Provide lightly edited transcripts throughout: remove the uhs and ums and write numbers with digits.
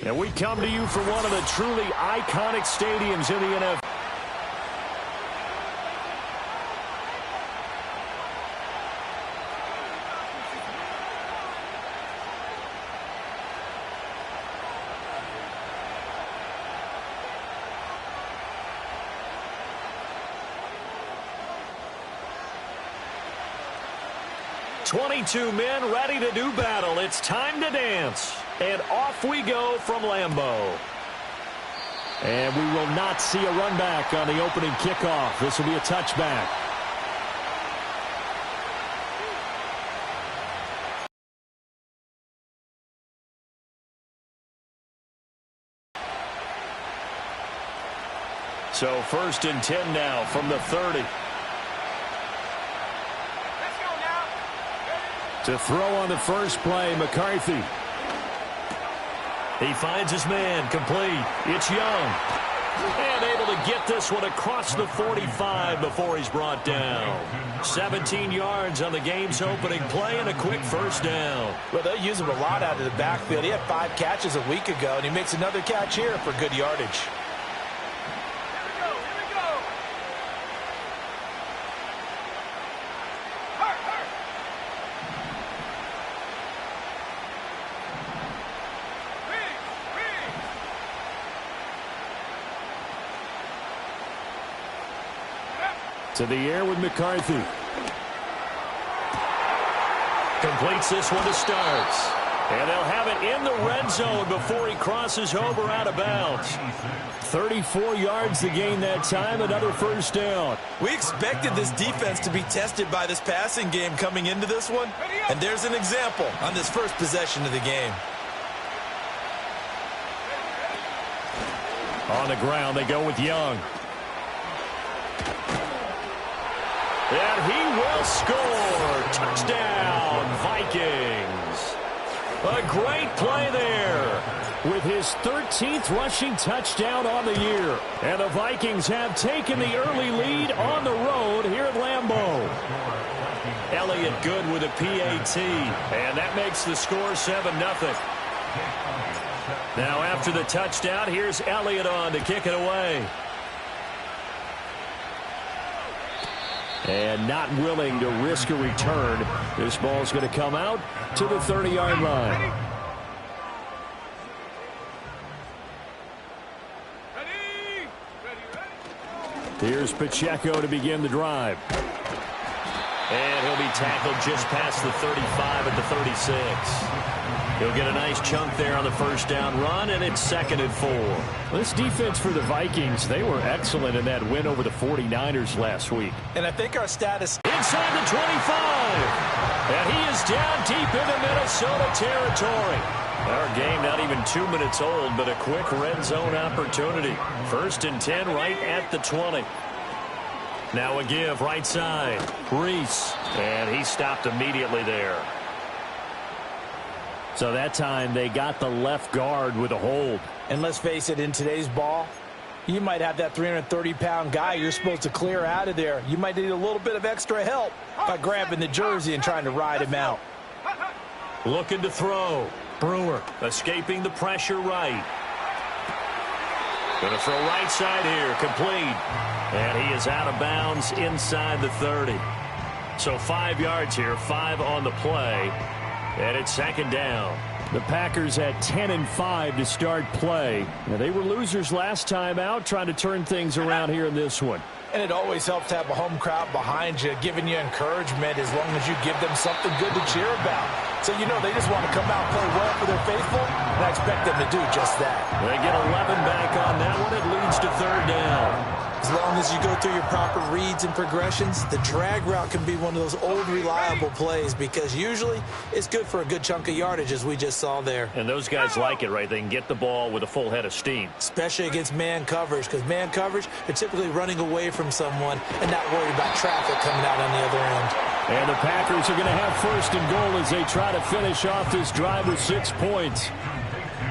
And we come to you from one of the truly iconic stadiums in the NFL. "22 men ready to do battle. It's time to dance." And off we go from Lambeau. And we will not see a run back on the opening kickoff. This will be a touchback. So 1st and 10 now from the 30. To throw on the first play, McCarthy. He finds his man, complete. It's Young. And able to get this one across the 45 before he's brought down. 17 yards on the game's opening play and a quick first down. Well, they'll use him a lot out of the backfield. He had 5 catches a week ago, and he makes another catch here for good yardage. To the air with McCarthy. Completes this one to starts. And they'll have it in the red zone before he crosses over out of bounds. 34 yards to gain that time, another first down. We expected this defense to be tested by this passing game coming into this one. And there's an example on this first possession of the game. On the ground, they go with Young. And he will score. Touchdown, Vikings. A great play there with his 13th rushing touchdown on the year. And the Vikings have taken the early lead on the road here at Lambeau. Elliott good with a PAT. And that makes the score 7-0. Now after the touchdown, here's Elliott on to kick it away. And not willing to risk a return. This ball's going to come out to the 30-yard line. Here's Pacheco to begin the drive. And he'll be tackled just past the 35 at the 36. He'll get a nice chunk there on the first down run, and it's 2nd and 4. This defense for the Vikings, they were excellent in that win over the 49ers last week. And I think our status inside the 25. And he is down deep into Minnesota territory. Our game not even 2 minutes old, but a quick red zone opportunity. 1st and 10 right at the 20. Now a give right side. Reese. And he stopped immediately there. So that time they got the left guard with a hold. And let's face it, in today's ball, you might have that 330-pound guy you're supposed to clear out of there. You might need a little bit of extra help by grabbing the jersey and trying to ride him out. Looking to throw. Brewer escaping the pressure right. Going to throw right side here. Complete. And he is out of bounds inside the 30. So 5 yards here, 5 on the play. And it's 2nd down. The Packers at 10-5 to start play. Now, they were losers last time out, trying to turn things around here in this one. And it always helps to have a home crowd behind you, giving you encouragement as long as you give them something good to cheer about. So you know they just want to come out and play well for their faithful, and I expect them to do just that. They get 11 back on that one. It leads to 3rd down. As long as you go through your proper reads and progressions, the drag route can be one of those old reliable plays because usually it's good for a good chunk of yardage, as we just saw there. And those guys like it, right? They can get the ball with a full head of steam. Especially against man coverage, because man coverage, they're typically running away from someone and not worried about traffic coming out on the other end. And the Packers are going to have 1st and goal as they try to finish off this drive with 6 points.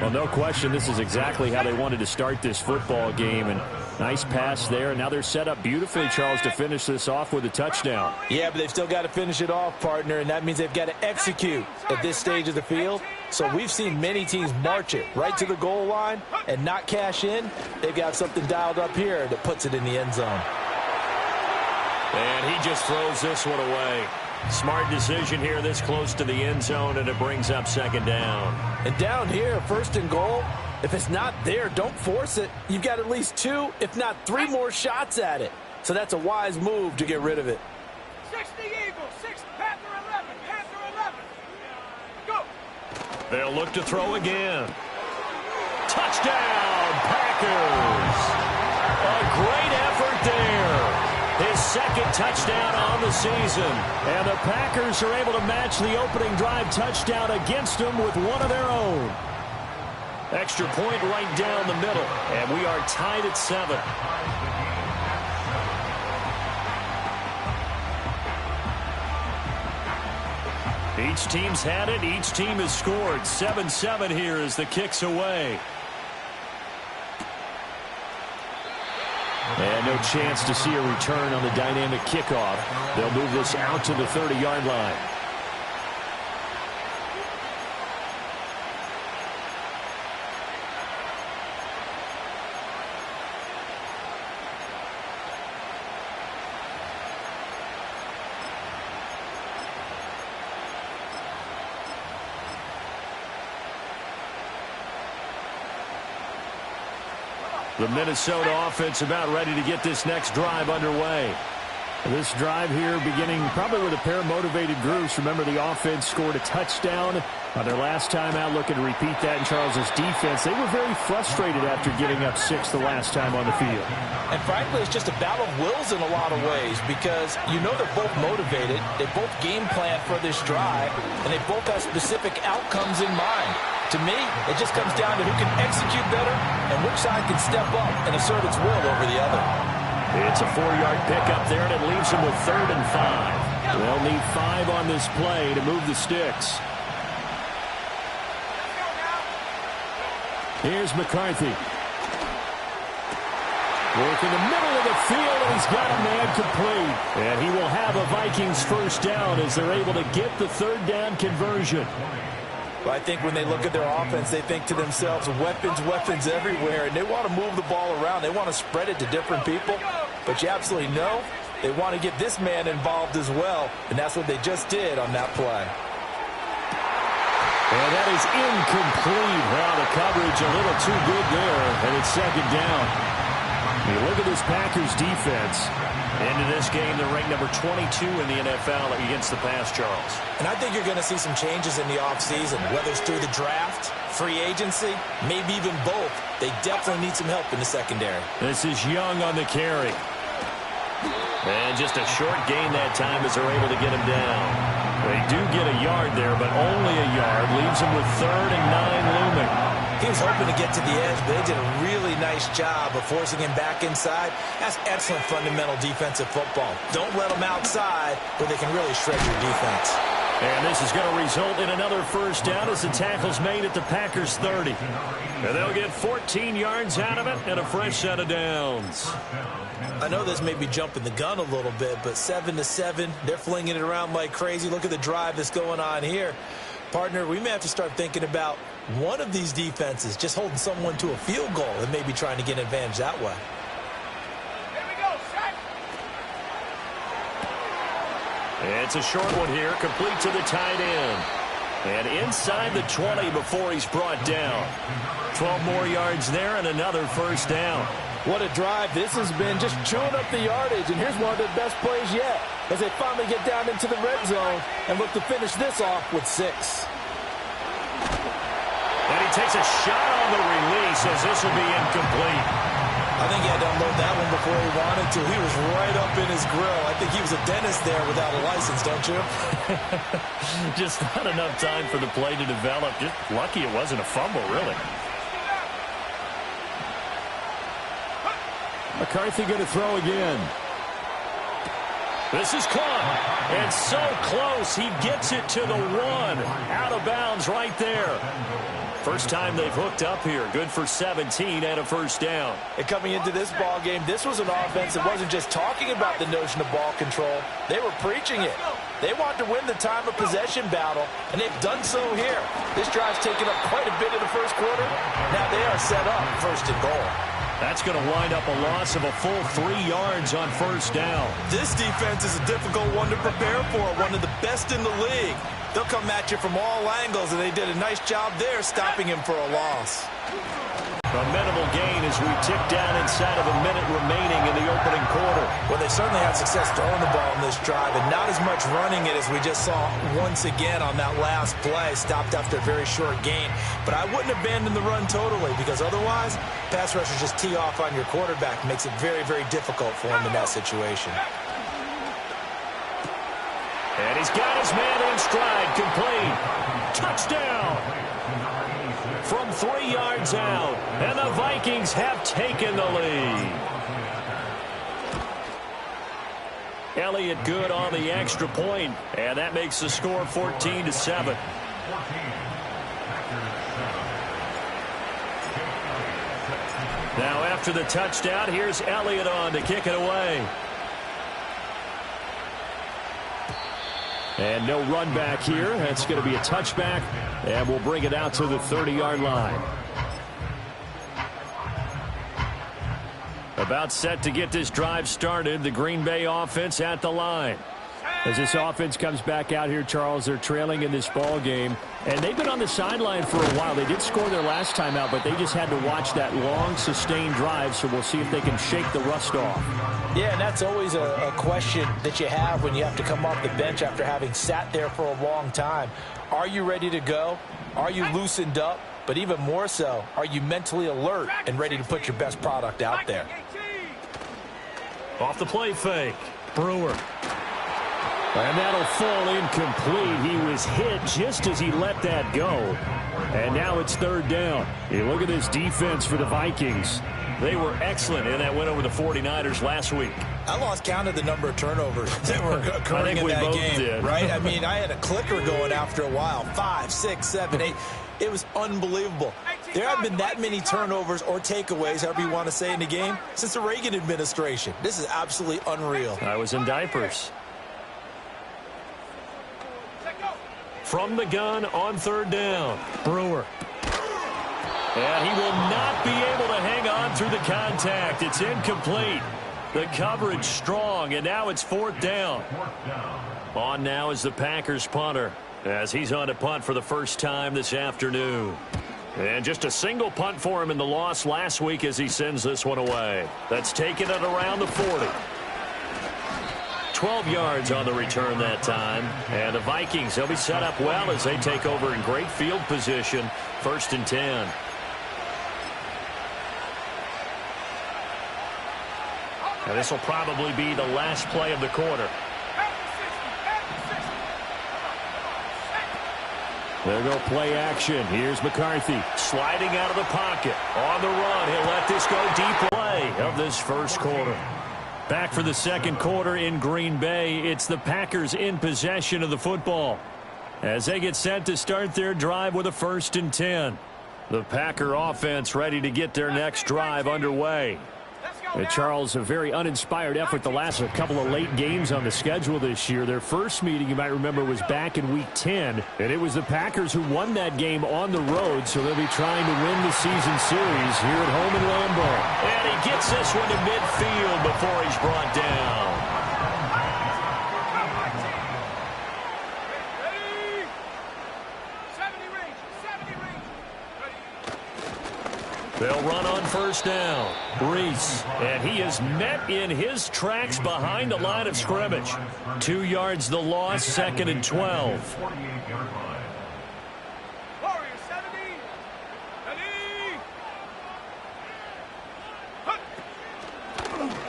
Well, no question, this is exactly how they wanted to start this football game. And nice pass there. Now they're set up beautifully, Charles, to finish this off with a touchdown. Yeah, but they've still got to finish it off, partner, and that means they've got to execute at this stage of the field. So we've seen many teams march it right to the goal line and not cash in. They've got something dialed up here that puts it in the end zone. And he just throws this one away. Smart decision here this close to the end zone, and it brings up second down. And down here, first and goal, if it's not there, don't force it. You've got at least 2, if not 3 more shots at it. So that's a wise move to get rid of it. 60 Eagles, 6 Panther 11, Panther 11. Go. They'll look to throw again. Touchdown, Packers. A great effort there. His second touchdown on the season. And the Packers are able to match the opening drive touchdown against them with one of their own. Extra point right down the middle. And we are tied at 7. Each team's had it. Each team has scored. 7-7 here as the kick's away. And no chance to see a return on the dynamic kickoff. They'll move this out to the 30-yard line. The Minnesota offense about ready to get this next drive underway. This drive here beginning probably with a pair of motivated groups. Remember, the offense scored a touchdown on their last time out, looking to repeat that in Charles's defense. They were very frustrated after giving up 6 the last time on the field. And frankly, it's just a battle of wills in a lot of ways because you know they're both motivated. They both game plan for this drive, and they both have specific outcomes in mind. To me, it just comes down to who can execute better and which side can step up and assert its will over the other. It's a 4-yard pickup there, and it leaves them with 3rd and 5. They'll need 5 on this play to move the sticks. Here's McCarthy. Work in the middle of the field, and he's got a man complete. And he will have a Vikings first down as they're able to get the 3rd down conversion. But I think when they look at their offense, they think to themselves, weapons, weapons everywhere, and they want to move the ball around. They want to spread it to different people. But you absolutely know they want to get this man involved as well, and that's what they just did on that play. And that is incomplete. Well, the coverage a little too good there, and it's 2nd down. You look at this Packers defense. Into this game, they're ranked number 22 in the NFL against the pass, Charles. And I think you're going to see some changes in the offseason, whether it's through the draft, free agency, maybe even both. They definitely need some help in the secondary. This is Young on the carry. And just a short gain that time as they're able to get him down. They do get a yard there, but only a yard. Leaves him with 3rd and 9 looming. He was hoping to get to the edge, but they did a really nice job of forcing him back inside. That's excellent fundamental defensive football. Don't let them outside where they can really shred your defense. And this is going to result in another first down as the tackle's made at the Packers' 30. And they'll get 14 yards out of it and a fresh set of downs. I know this may be jumping the gun a little bit, but 7-7, they're flinging it around like crazy. Look at the drive that's going on here. Partner, we may have to start thinking about one of these defenses just holding someone to a field goal and maybe trying to get an advantage that way. Here we go, set. It's a short one here, complete to the tight end. And inside the 20 before he's brought down. 12 more yards there and another first down. What a drive this has been, just chewing up the yardage. And here's one of the best plays yet as they finally get down into the red zone and look to finish this off with 6. And he takes a shot on the release as this will be incomplete. I think he had to unload that one before he wanted to. He was right up in his grill. I think he was a dentist there without a license, don't you? Just not enough time for the play to develop. Just lucky it wasn't a fumble, really. McCarthy going to throw again. This is caught. And so close. He gets it to the 1. Out of bounds right there. First time they've hooked up here. Good for 17 and a first down. And coming into this ball game, this was an offense that wasn't just talking about the notion of ball control. They were preaching it. They want to win the time of possession battle, and they've done so here. This drive's taken up quite a bit in the first quarter. Now they are set up first and goal. That's going to wind up a loss of a full 3 yards on first down. This defense is a difficult one to prepare for, one of the best in the league. They'll come at you from all angles, and they did a nice job there stopping him for a loss. A minimal gain as we tick down inside of a minute remaining in the opening quarter. Well, they certainly had success throwing the ball in this drive, and not as much running it as we just saw once again on that last play. Stopped after a very short gain. But I wouldn't abandon the run totally, because otherwise, pass rushers just tee off on your quarterback. Makes it very, very difficult for him in that situation. And he's got his man in stride, complete. Touchdown! From 3 yards out, and the Vikings have taken the lead. Elliott good on the extra point, and that makes the score 14-7. Now after the touchdown, here's Elliott on to kick it away. And no run back here. That's going to be a touchback, and we'll bring it out to the 30-yard line. About set to get this drive started. The Green Bay offense at the line. As this offense comes back out here, Charles, they're trailing in this ball game. And they've been on the sideline for a while. They did score their last time out, but they just had to watch that long, sustained drive, so we'll see if they can shake the rust off. Yeah, and that's always a question that you have when you have to come off the bench after having sat there for a long time. Are you ready to go? Are you loosened up? But even more so, are you mentally alert and ready to put your best product out there? Off the play fake, Brewer. And that'll fall incomplete. He was hit just as he let that go. And now it's third down. You look at this defense for the Vikings. They were excellent in that win over the 49ers last week. I lost count of the number of turnovers that were occurring in that game, right? I mean, I had a clicker going after a while. 5, 6, 7, 8. It was unbelievable. There haven't been that many turnovers or takeaways, however you want to say, in the game since the Reagan administration. This is absolutely unreal. I was in diapers. From the gun on third down, Brewer. And he will not be able to hang on through the contact. It's incomplete. The coverage strong, and now it's fourth down. On now is the Packers punter, as he's on to punt for the first time this afternoon. And just a single punt for him in the loss last week as he sends this one away. That's taken it around the 40. 12 yards on the return that time. And the Vikings, they'll be set up well as they take over in great field position. First and 10. And this will probably be the last play of the quarter. There go play action. Here's McCarthy sliding out of the pocket. On the run, he'll let this go deep. Play of this first quarter. Back for the second quarter in Green Bay. It's the Packers in possession of the football as they get set to start their drive with a first and 10. The Packer offense ready to get their next drive underway. Charles, a very uninspired effort the last couple of late games on the schedule this year. Their first meeting, you might remember, was back in Week 10, and it was the Packers who won that game on the road, so they'll be trying to win the season series here at home in Lambeau. And he gets this one to midfield before he's brought down. They'll run on first down. Reese, and he is met in his tracks behind the line of scrimmage. 2 yards the loss, second and 12.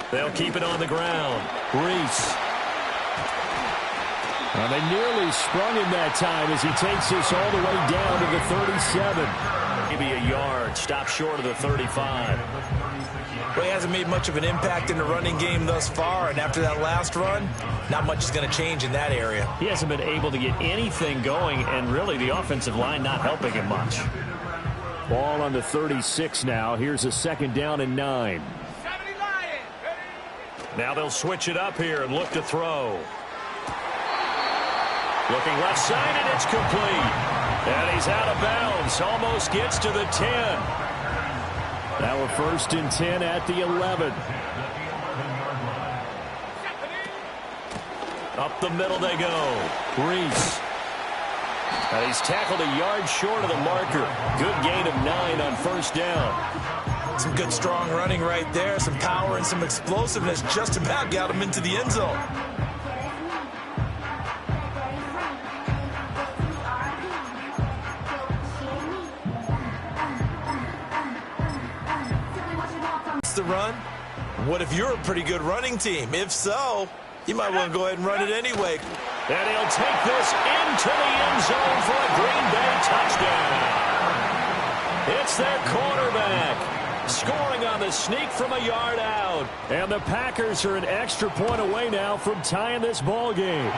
They'll keep it on the ground. Reese. Well, they nearly sprung him that time as he takes this all the way down to the 37. Maybe a yard, stop short of the 35. Well, he hasn't made much of an impact in the running game thus far, and after that last run, not much is going to change in that area. He hasn't been able to get anything going, and really the offensive line not helping him much. Ball on the 36 now. Here's a 2nd down and 9. 70 Lions. Now they'll switch it up here and look to throw. Looking left side, and it's complete. And he's out of bounds. Almost gets to the 10. Now we're 1st and 10 at the 11. Up the middle they go. Reese. And he's tackled a yard short of the marker. Good gain of 9 on 1st down. Some good strong running right there. Some power and some explosiveness. Just about got him into the end zone. The run? What if you're a pretty good running team? If so, you might want to go ahead and run it anyway. And he'll take this into the end zone for a Green Bay touchdown. It's their quarterback scoring on the sneak from a yard out. And the Packers are an extra point away now from tying this ball game.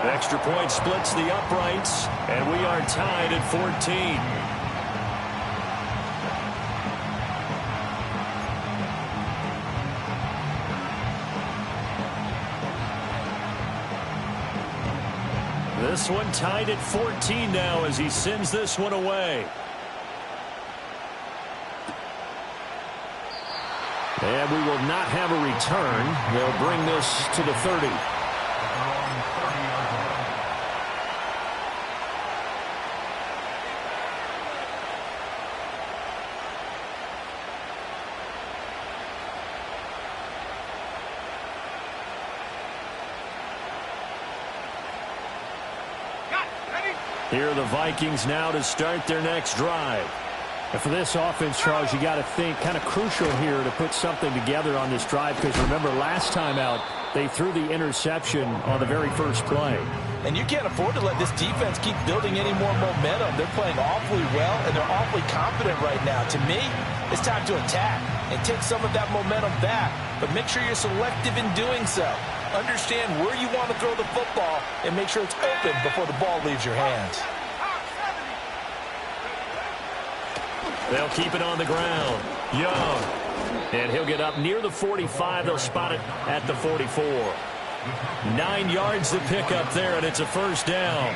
Extra point splits the uprights, and we are tied at 14. This one tied at 14 now as he sends this one away. And we will not have a return. They'll bring this to the 30. Here are the Vikings now to start their next drive. And for this offense, Charles, you got to think kind of crucial here to put something together on this drive, because remember last time out they threw the interception on the very first play. And you can't afford to let this defense keep building any more momentum. They're playing awfully well, and they're awfully confident right now. To me, it's time to attack and take some of that momentum back, but make sure you're selective in doing so. Understand where you want to throw the football and make sure it's open before the ball leaves your hands. They'll keep it on the ground. Young. And he'll get up near the 45. They'll spot it at the 44. 9 yards to pick up there, and it's a 1st down.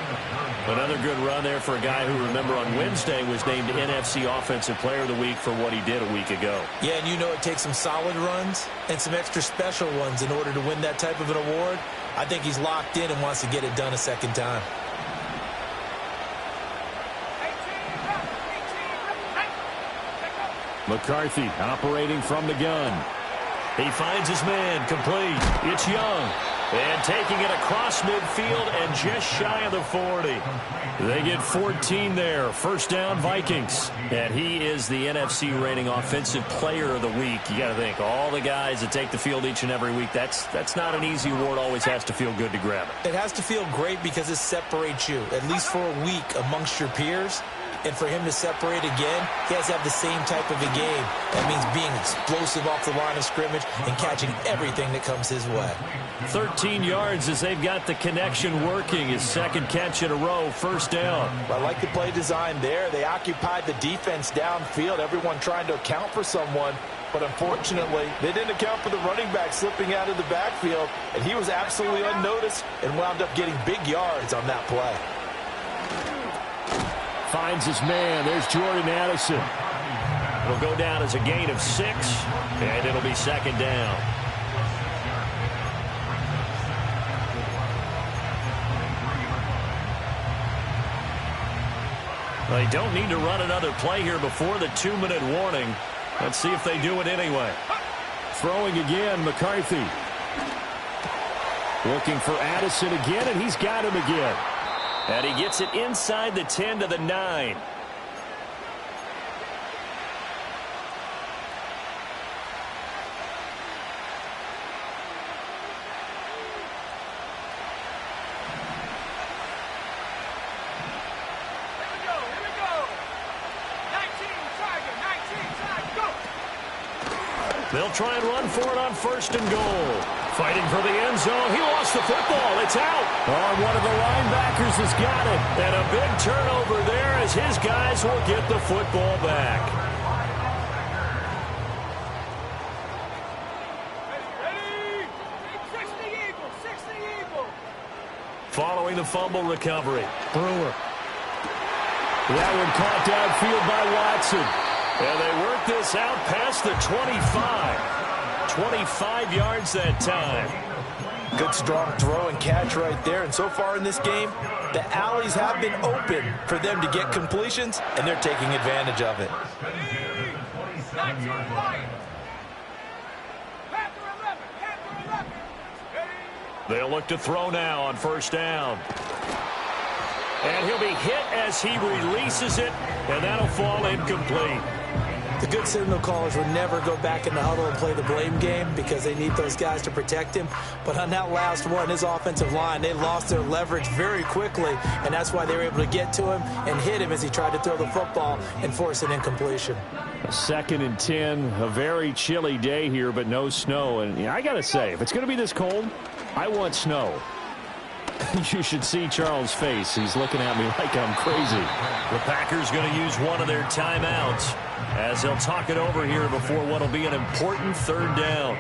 Another good run there for a guy who, remember, on Wednesday was named NFC Offensive Player of the Week for what he did a week ago. Yeah, and you know it takes some solid runs and some extra special ones in order to win that type of an award. I think he's locked in and wants to get it done a second time. McCarthy operating from the gun. He finds his man, complete. It's Young. And taking it across midfield and just shy of the 40. They get 14 there. 1st down, Vikings. And he is the NFC rating Offensive Player of the Week. You got to think, all the guys that take the field each and every week, that's not an easy award. Always has to feel good to grab it. It has to feel great because it separates you, at least for a week, amongst your peers. And for him to separate again, he has to have the same type of a game. That means being explosive off the line of scrimmage and catching everything that comes his way. 13 yards as they've got the connection working. His 2nd catch in a row, 1st down. I like the play design there. They occupied the defense downfield, everyone trying to account for someone. But unfortunately, they didn't account for the running back slipping out of the backfield, and he was absolutely unnoticed and wound up getting big yards on that play. Finds his man. There's Jordan Addison. It'll go down as a gain of 6, and it'll be 2nd down. They don't need to run another play here before the 2-minute warning. Let's see if they do it anyway. Throwing again, McCarthy. Looking for Addison again, and he's got him again. And he gets it inside the 10 to the 9. They'll try and run for it on 1st and goal. Fighting for the end zone. He lost the football. It's out. Oh, one of the linebackers has got it. And a big turnover there as his guys will get the football back. Ready? 60 Eagles, 60 Eagles. Following the fumble recovery, Brewer. That one caught downfield by Watson. And they work this out past the 25. 25 yards that time. Good strong throw and catch right there. And so far in this game, the alleys have been open for them to get completions, and they're taking advantage of it. They'll look to throw now on first down. And he'll be hit as he releases it, and that'll fall incomplete. The good signal callers would never go back in the huddle and play the blame game because they need those guys to protect him. But on that last one, his offensive line, they lost their leverage very quickly, and that's why they were able to get to him and hit him as he tried to throw the football and force an incompletion. A 2nd and 10, a very chilly day here, but no snow. And I got to say, if it's going to be this cold, I want snow. You should see Charles' face. He's looking at me like I'm crazy. The Packers going to use one of their timeouts as they'll talk it over here before what will be an important third down.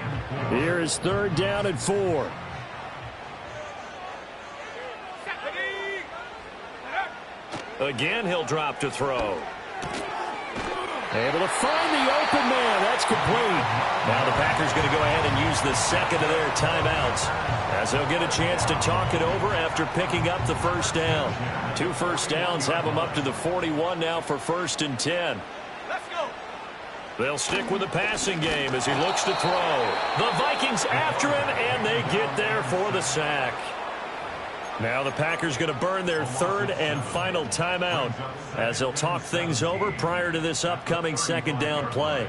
Here is 3rd down and 4. Again, he'll drop to throw. Able to find the open man. That's complete. Now the Packers going to go ahead and use the second of their timeouts as they'll get a chance to talk it over after picking up the first down. 2 first downs have them up to the 41 now for 1st and 10. Let's go. They'll stick with the passing game as he looks to throw. The Vikings after him, and they get there for the sack. Now the Packers going to burn their 3rd and final timeout as they'll talk things over prior to this upcoming 2nd down play.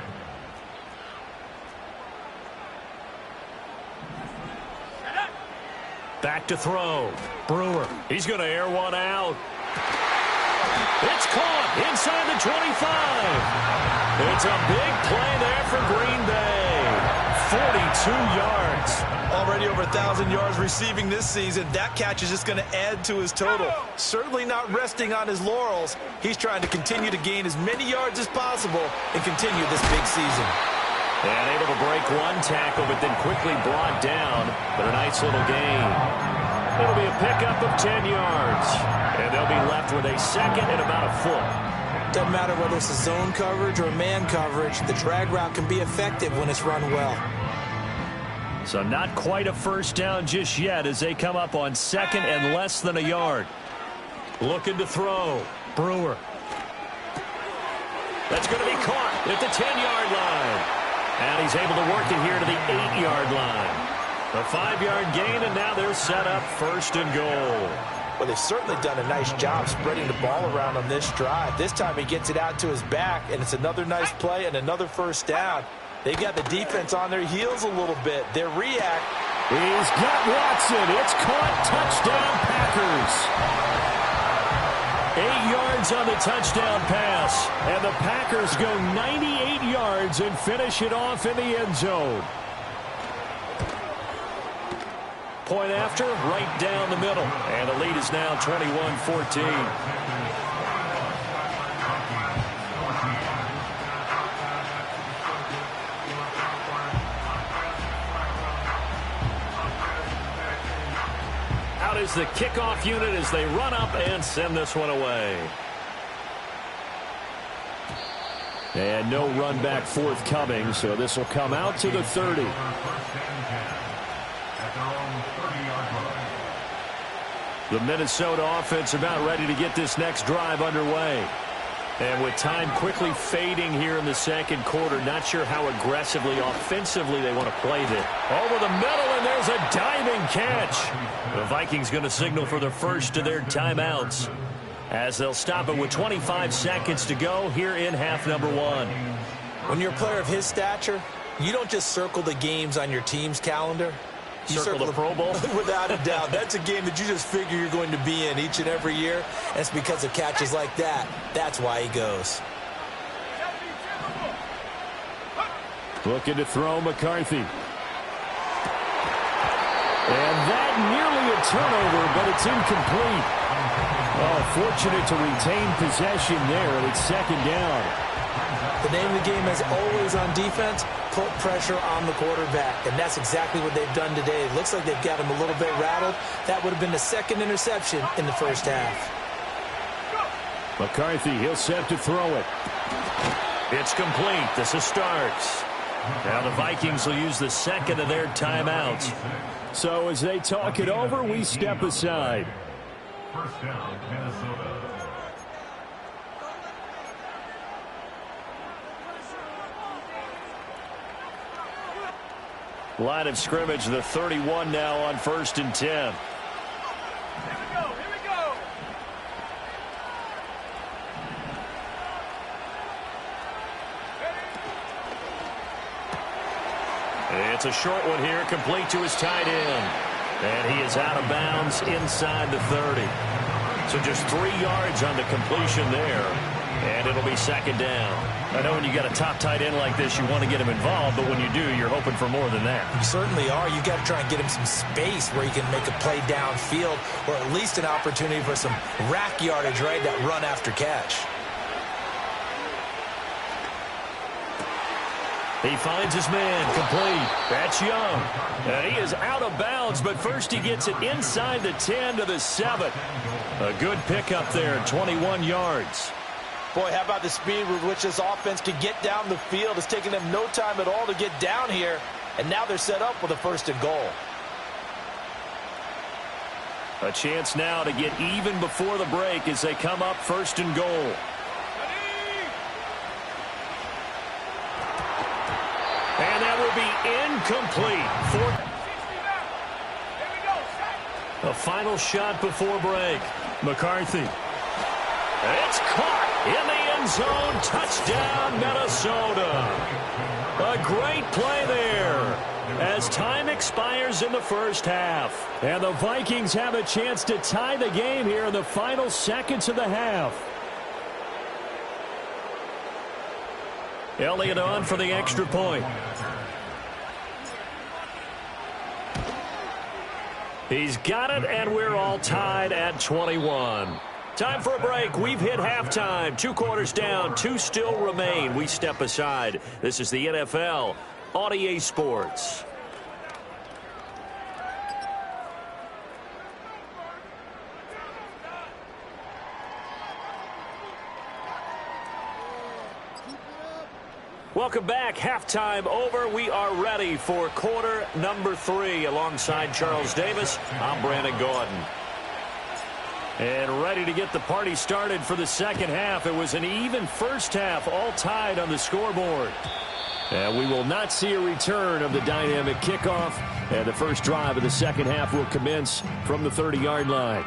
Back to throw. Brewer. He's going to air one out. It's caught inside the 25. It's a big play there for Green Bay. 42 yards. Already over 1,000 yards receiving this season. That catch is just going to add to his total. Certainly not resting on his laurels. He's trying to continue to gain as many yards as possible and continue this big season. And able to break one tackle, but then quickly brought down. But a nice little gain. It'll be a pickup of 10 yards. And they'll be left with a 2nd and about a foot. Doesn't matter whether it's a zone coverage or man coverage. The drag route can be effective when it's run well. So not quite a first down just yet as they come up on 2nd and less than a yard. Looking to throw. Brewer. That's going to be caught at the 10-yard line. And he's able to work it here to the 8-yard line. A 5-yard gain, and now they're set up 1st and goal. Well, they've certainly done a nice job spreading the ball around on this drive. This time he gets it out to his back, and it's another nice play and another first down. They've got the defense on their heels a little bit. They react. He's got Watson. It's caught. Touchdown, Packers. 8 yards on the touchdown pass. And the Packers go 98 yards and finish it off in the end zone. Point after, right down the middle. And the lead is now 21-14. Is the kickoff unit as they run up and send this one away. And no run back forthcoming, so this will come out to the 30. The Minnesota offense about ready to get this next drive underway. And with time quickly fading here in the 2nd quarter, not sure how aggressively, offensively they want to play this. Over the middle, and there's a diving catch. The Vikings going to signal for the first of their timeouts as they'll stop it with 25 seconds to go here in half number 1. When you're a player of his stature, you don't just circle the games on your team's calendar. You circle the Pro Bowl? Without a doubt. That's a game that you just figure you're going to be in each and every year. And it's because of catches like that. That's why he goes. Looking to throw McCarthy. had nearly a turnover, but it's incomplete. Oh, fortunate to retain possession there, and it's second down. The name of the game is always on defense, put pressure on the quarterback, and that's exactly what they've done today. It looks like they've got him a little bit rattled. That would have been the second interception in the first half. McCarthy, he'll set to throw it. It's complete. This is starts. Now the Vikings will use the second of their timeouts. So as they talk it over, we step aside. First down, Minnesota. Line of scrimmage, the 31 now on 1st and 10. Here we go. Here we go. It's a short one here, complete to his tight end. And he is out of bounds inside the 30. So just 3 yards on the completion there. And it'll be second down. I know when you got a top tight end like this, you want to get him involved, but when you do, you're hoping for more than that. You certainly are. You got to try and get him some space where he can make a play downfield, or at least an opportunity for some rack yardage, right? That run after catch. He finds his man, complete. That's Young. And he is out of bounds, but first he gets it inside the 10 to the 7. A good pickup there, 21 yards. Boy, how about the speed with which this offense can get down the field? It's taken them no time at all to get down here, and now they're set up with a 1st and goal. A chance now to get even before the break as they come up 1st and goal. And that will be incomplete. A final shot before break. McCarthy. It's caught in the end zone. Touchdown, Minnesota. A great play there as time expires in the first half. And the Vikings have a chance to tie the game here in the final seconds of the half. Elliott on for the extra point. He's got it, and we're all tied at 21. Time for a break. We've hit halftime. 2 quarters down, 2 still remain. We step aside. This is the NFL on EA Sports. Welcome back. Halftime over. We are ready for quarter number 3. Alongside Charles Davis, I'm Brandon Gordon. And ready to get the party started for the second half. It was an even first half, all tied on the scoreboard. And we will not see a return of the dynamic kickoff. And the first drive of the second half will commence from the 30-yard line.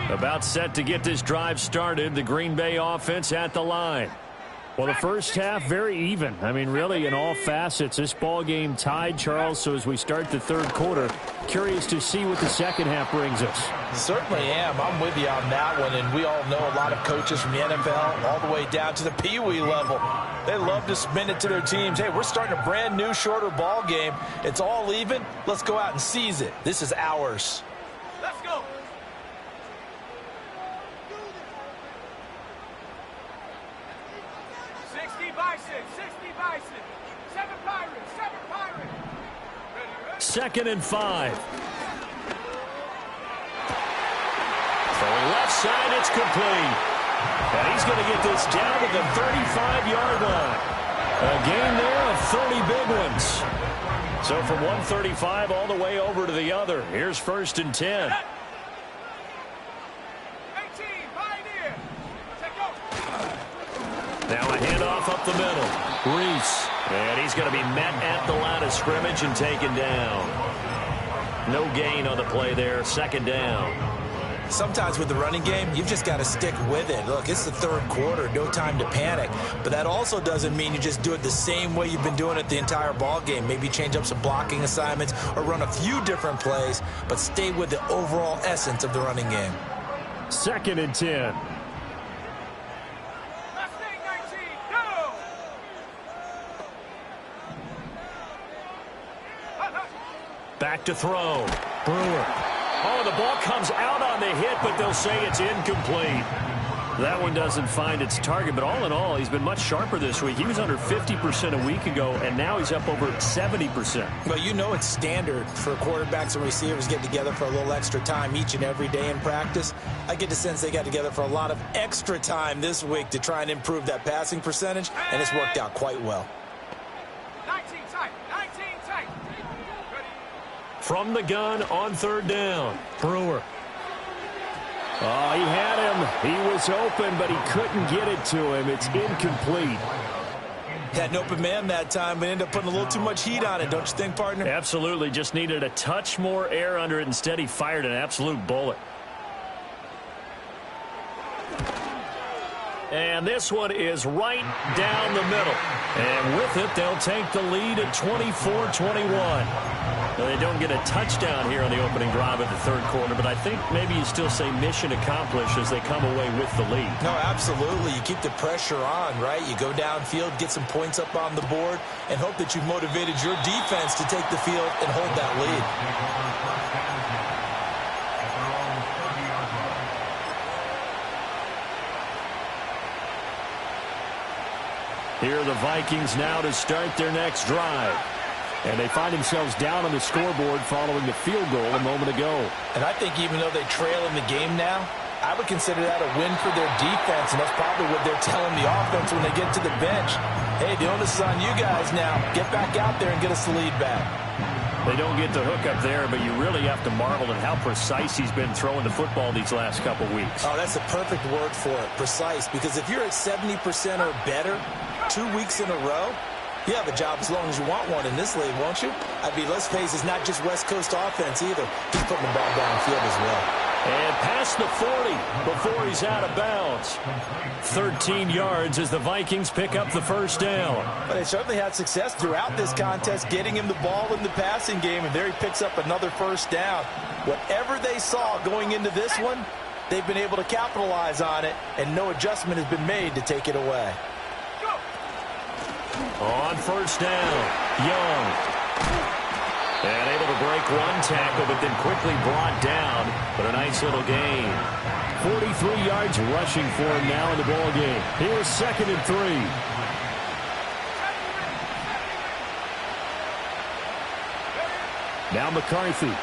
About set to get this drive started. The Green Bay offense at the line. Well, the first half, very even. I mean, really, in all facets, this ball game tied, Charles. So as we start the third quarter, curious to see what the second half brings us. Certainly am. I'm with you on that one. And we all know a lot of coaches from the NFL all the way down to the Pee Wee level. They love to spin it to their teams. Hey, we're starting a brand new, shorter ball game. It's all even. Let's go out and seize it. This is ours. Let's go. Second and 5. Throwing left side, it's complete. And he's going to get this down to the 35-yard line. A gain there of 30 big ones. So from 135 all the way over to the other. Here's 1st and 10. 18, pioneer. Now a handoff up the middle. Reese. And he's going to be met at the line of scrimmage and taken down. No gain on the play there. Second down. Sometimes with the running game, you've just got to stick with it. Look, it's the third quarter, no time to panic. But that also doesn't mean you just do it the same way you've been doing it the entire ball game. Maybe change up some blocking assignments or run a few different plays, but stay with the overall essence of the running game. 2nd and 10. Mustang 19, go! Back to throw. Brewer. Oh, the ball comes out on the hit, but they'll say it's incomplete. That one doesn't find its target, but all in all, he's been much sharper this week. He was under 50% a week ago, and now he's up over 70%. Well, you know it's standard for quarterbacks and receivers getting together for a little extra time each and every day in practice. I get the sense they got together for a lot of extra time this week to try and improve that passing percentage, and it's worked out quite well. 19 tight, 19 tight. From the gun on 3rd down. Brewer. Oh, he had him. He was open, but he couldn't get it to him. It's incomplete. Had an open man that time, but ended up putting a little too much heat on it, don't you think, partner? Absolutely. Just needed a touch more air under it. Instead, he fired an absolute bullet. And this one is right down the middle. And with it, they'll take the lead at 24-21. They don't get a touchdown here on the opening drive of the 3rd quarter, but I think maybe you still say mission accomplished as they come away with the lead. No, absolutely. You keep the pressure on, right? You go downfield, get some points up on the board, and hope that you've motivated your defense to take the field and hold that lead. Here are the Vikings now to start their next drive. And they find themselves down on the scoreboard following the field goal a moment ago. And I think even though they trail in the game now, I would consider that a win for their defense, and that's probably what they're telling the offense when they get to the bench. Hey, the onus is on you guys now. Get back out there and get us the lead back. They don't get the hook up there, but you really have to marvel at how precise he's been throwing the football these last couple weeks. Oh, that's the perfect word for it, precise, because if you're at 70% or better 2 weeks in a row, you have a job as long as you want one in this league, won't you? I mean, let's face it, it's not just West Coast offense either. He's putting the ball downfield as well. And past the 40 before he's out of bounds. 13 yards as the Vikings pick up the 1st down. But they certainly had success throughout this contest getting him the ball in the passing game, and there he picks up another 1st down. Whatever they saw going into this one, they've been able to capitalize on it, and no adjustment has been made to take it away. On 1st down, Young. And able to break one tackle, but then quickly brought down. But a nice little gain. 43 yards rushing for him now in the ball game. Here's 2nd and 3. Now McCarthy.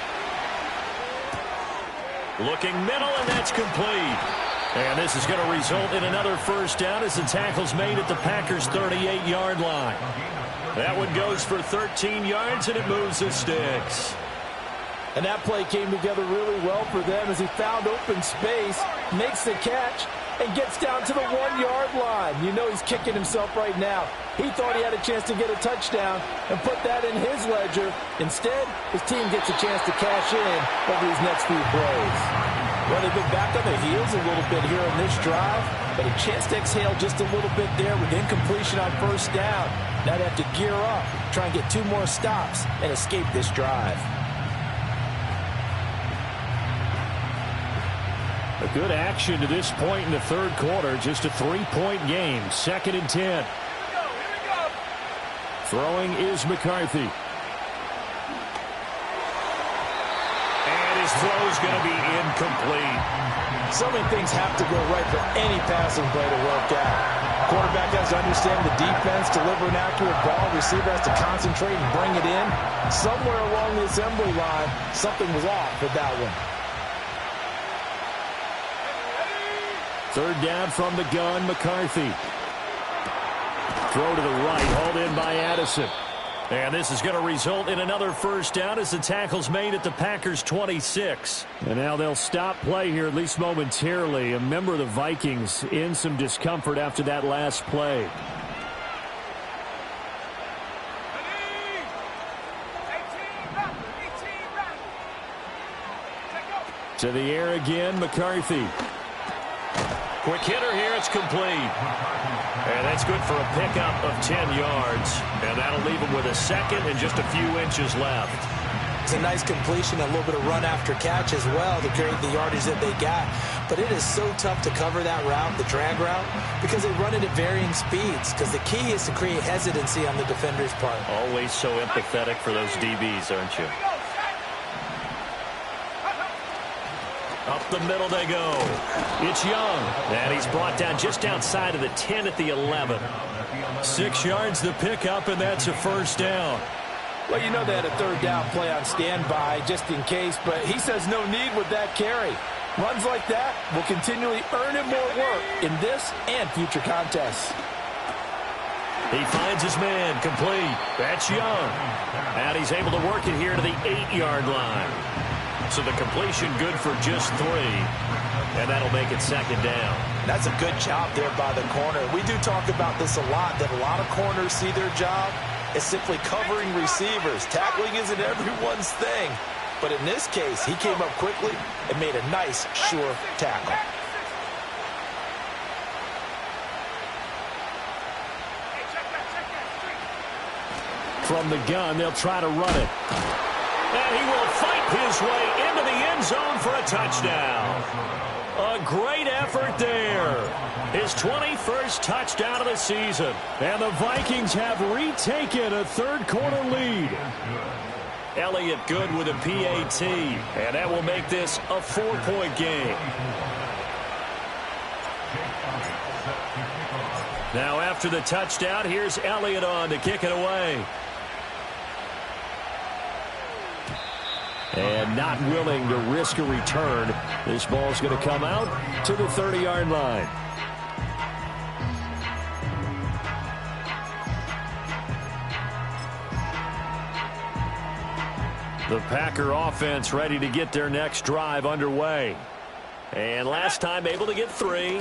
Looking middle, and that's complete. And this is going to result in another 1st down as the tackle's made at the Packers' 38-yard line. That one goes for 13 yards, and it moves the sticks. And that play came together really well for them as he found open space, makes the catch, and gets down to the 1-yard line. You know he's kicking himself right now. He thought he had a chance to get a touchdown and put that in his ledger. Instead, his team gets a chance to cash in over these next few plays. Well, they've been back on their heels a little bit here on this drive, but a chance to exhale just a little bit there with incompletion on 1st down. Now they have to gear up, try and get 2 more stops, and escape this drive. A good action to this point in the 3rd quarter. Just a 3-point game. 2nd and 10. Here we go. Throwing is McCarthy. And his throw's going to be incomplete. So many things have to go right for any passing play to work out. Quarterback has to understand the defense, deliver an accurate ball. Receiver has to concentrate and bring it in. Somewhere along the assembly line, something was off with that one. 3rd down from the gun, McCarthy. Throw to the right, hauled in by Addison. And this is going to result in another 1st down as the tackle's made at the Packers' 26. And now they'll stop play here, at least momentarily. A member of the Vikings in some discomfort after that last play. 18, To the air again, McCarthy. Quick hitter here, it's complete. And that's good for a pickup of 10 yards. And that'll leave him with a second and just a few inches left. It's a nice completion, a little bit of run after catch as well to create the yardage that they got. But it is so tough to cover that route, the drag route, because they run it at varying speeds. Because the key is to create hesitancy on the defender's part. Always so empathetic for those DBs, aren't you? Up the middle they go. It's Young. And he's brought down just outside of the 10 at the 11. 6 yards the pickup, and that's a first down. Well, you know they had a third down play on standby just in case, but he says no need with that carry. Runs like that will continually earn him more work in this and future contests. He finds his man complete. That's Young. And he's able to work it here to the 8-yard line. So the completion good for just 3. And that'll make it second down. That's a good job there by the corner. We do talk about this a lot, that a lot of corners see their job as simply covering receivers. Tackling isn't everyone's thing. But in this case, he came up quickly and made a nice, sure tackle. From the gun, they'll try to run it. And he will fight his way into the end zone for a touchdown. A great effort there. His 21st touchdown of the season. And the Vikings have retaken a third-quarter lead. Elliott good with a PAT. And that will make this a 4-point game. Now after the touchdown, here's Elliott on to kick it away. And not willing to risk a return. This ball's going to come out to the 30-yard line. The Packer offense ready to get their next drive underway. And last time able to get 3.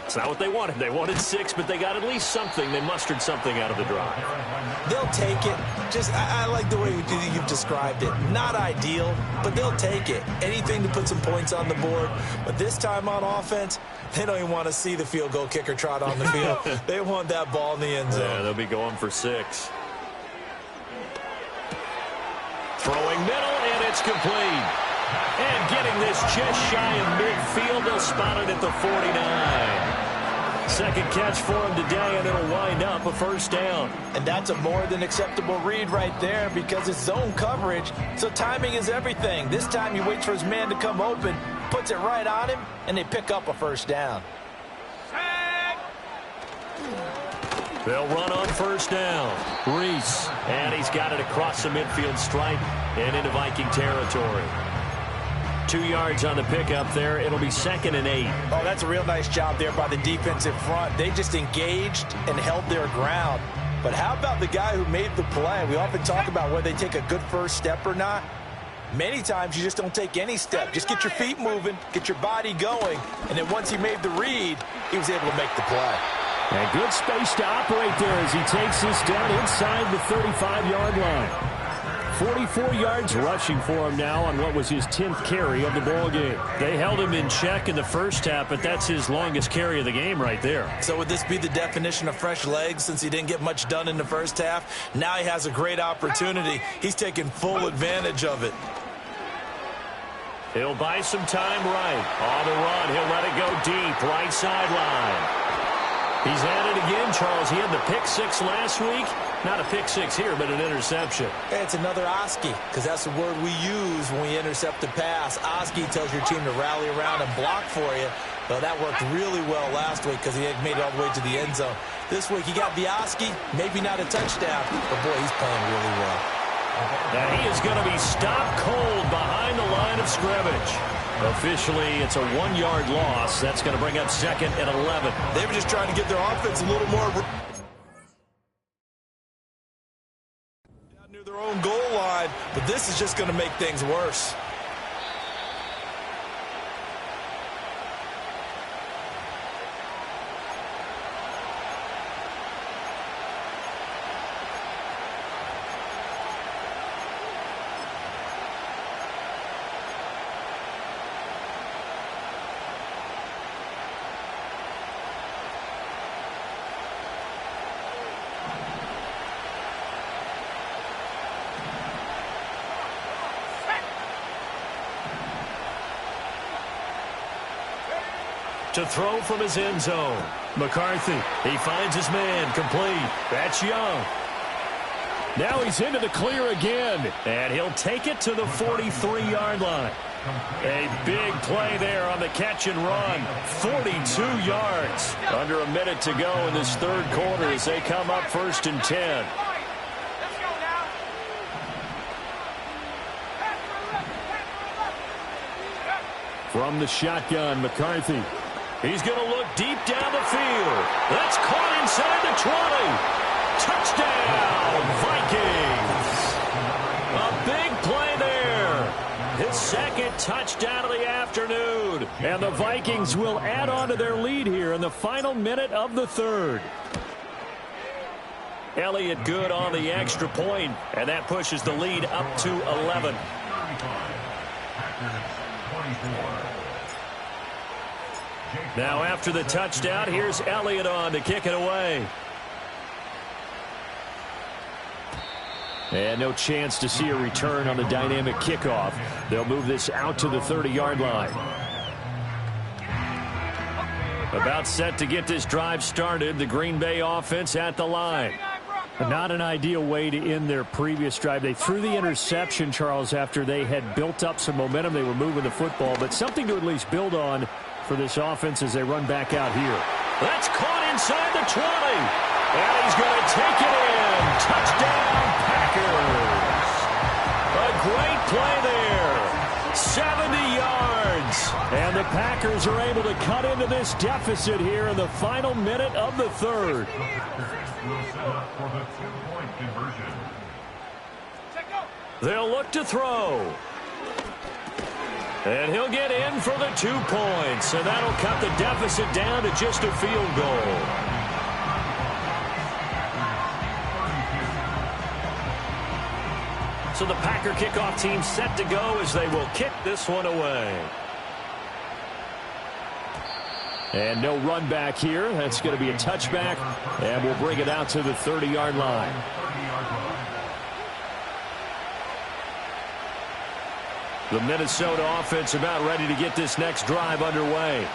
It's not what they wanted. They wanted 6, but they got at least something. They mustered something out of the drive. They'll take it. Just, I like the way you've described it. Not ideal, but they'll take it. Anything to put some points on the board. But this time on offense, they don't even want to see the field goal kicker trot on the field. They want that ball in the end zone. Yeah, they'll be going for 6. Throwing middle, and it's complete. And getting this just shy of midfield, they'll spot it at the 49. Second catch for him today, and it'll wind up a first down. And that's a more than acceptable read right there because it's zone coverage, so timing is everything. This time he waits for his man to come open, puts it right on him, and they pick up a first down. They'll run on first down. Reese, and he's got it across the midfield stripe and into Viking territory. 2 yards on the pickup there. It'll be 2nd and 8. Oh, that's a real nice job there by the defensive front. They just engaged and held their ground. But how about the guy who made the play? We often talk about whether they take a good first step or not. Many times you just don't take any step. Just get your feet moving, get your body going, and then once he made the read, he was able to make the play. And good space to operate there as he takes this down inside the 35-yard line. 44 yards rushing for him now on what was his 10th carry of the ball game. They held him in check in the first half, but that's his longest carry of the game right there. So would this be the definition of fresh legs since he didn't get much done in the first half? Now he has a great opportunity. He's taking full advantage of it. He'll buy some time right. On the run, he'll let it go deep, right sideline. He's at it again, Charles. He had the pick 6 last week. Not a pick 6 here, but an interception. It's another Oski, because that's the word we use when we intercept a pass. Oski tells your team to rally around and block for you. Well, that worked really well last week because he had made it all the way to the end zone. This week he got the Oski, maybe not a touchdown, but boy, he's playing really well. Now he is going to be stopped cold behind the line of scrimmage. Officially, it's a 1-yard loss. That's going to bring up 2nd and 11. They were just trying to get their offense a little more down near their own goal line, but this is just going to make things worse. to throw from his end zone. McCarthy, he finds his man, complete. That's Young. Now he's into the clear again, and he'll take it to the 43-yard line. A big play there on the catch and run. 42 yards. Under a minute to go in this third quarter as they come up 1st and 10. From the shotgun, McCarthy. He's going to look deep down the field. That's caught inside the 20. Touchdown, Vikings. A big play there. His second touchdown of the afternoon. And the Vikings will add on to their lead here in the final minute of the third. Elliott good on the extra point, and that pushes the lead up to 11. Now after the touchdown, here's Elliott on to kick it away. And no chance to see a return on the dynamic kickoff. They'll move this out to the 30-yard line. About set to get this drive started, the Green Bay offense at the line. Not an ideal way to end their previous drive. They threw the interception, Charles, after they had built up some momentum. They were moving the football, but something to at least build on for this offense as they run back out here. That's caught inside the 20. And he's going to take it in. Touchdown, Packers. A great play there. 70 yards. And the Packers are able to cut into this deficit here in the final minute of the third. Will set up for the two-point conversion. They'll look to throw. And he'll get in for the 2 points. And that'll cut the deficit down to just a field goal. So the Packer kickoff team set to go as they will kick this one away. And no run back here. That's going to be a touchback. And we'll bring it out to the 30-yard line. The Minnesota offense about ready to get this next drive underway.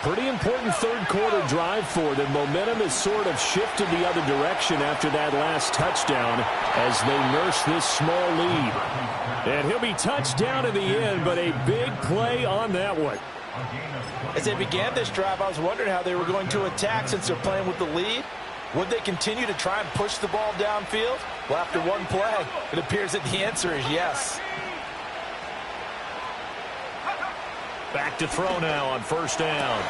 Pretty important third quarter drive for them. Momentum has sort of shifted the other direction after that last touchdown as they nurse this small lead. And he'll be touched down in the end, but a big play on that one. As they began this drive, I was wondering how they were going to attack since they're playing with the lead. Would they continue to try and push the ball downfield? Well, after one play, it appears that the answer is yes. Back to throw now on 1st down.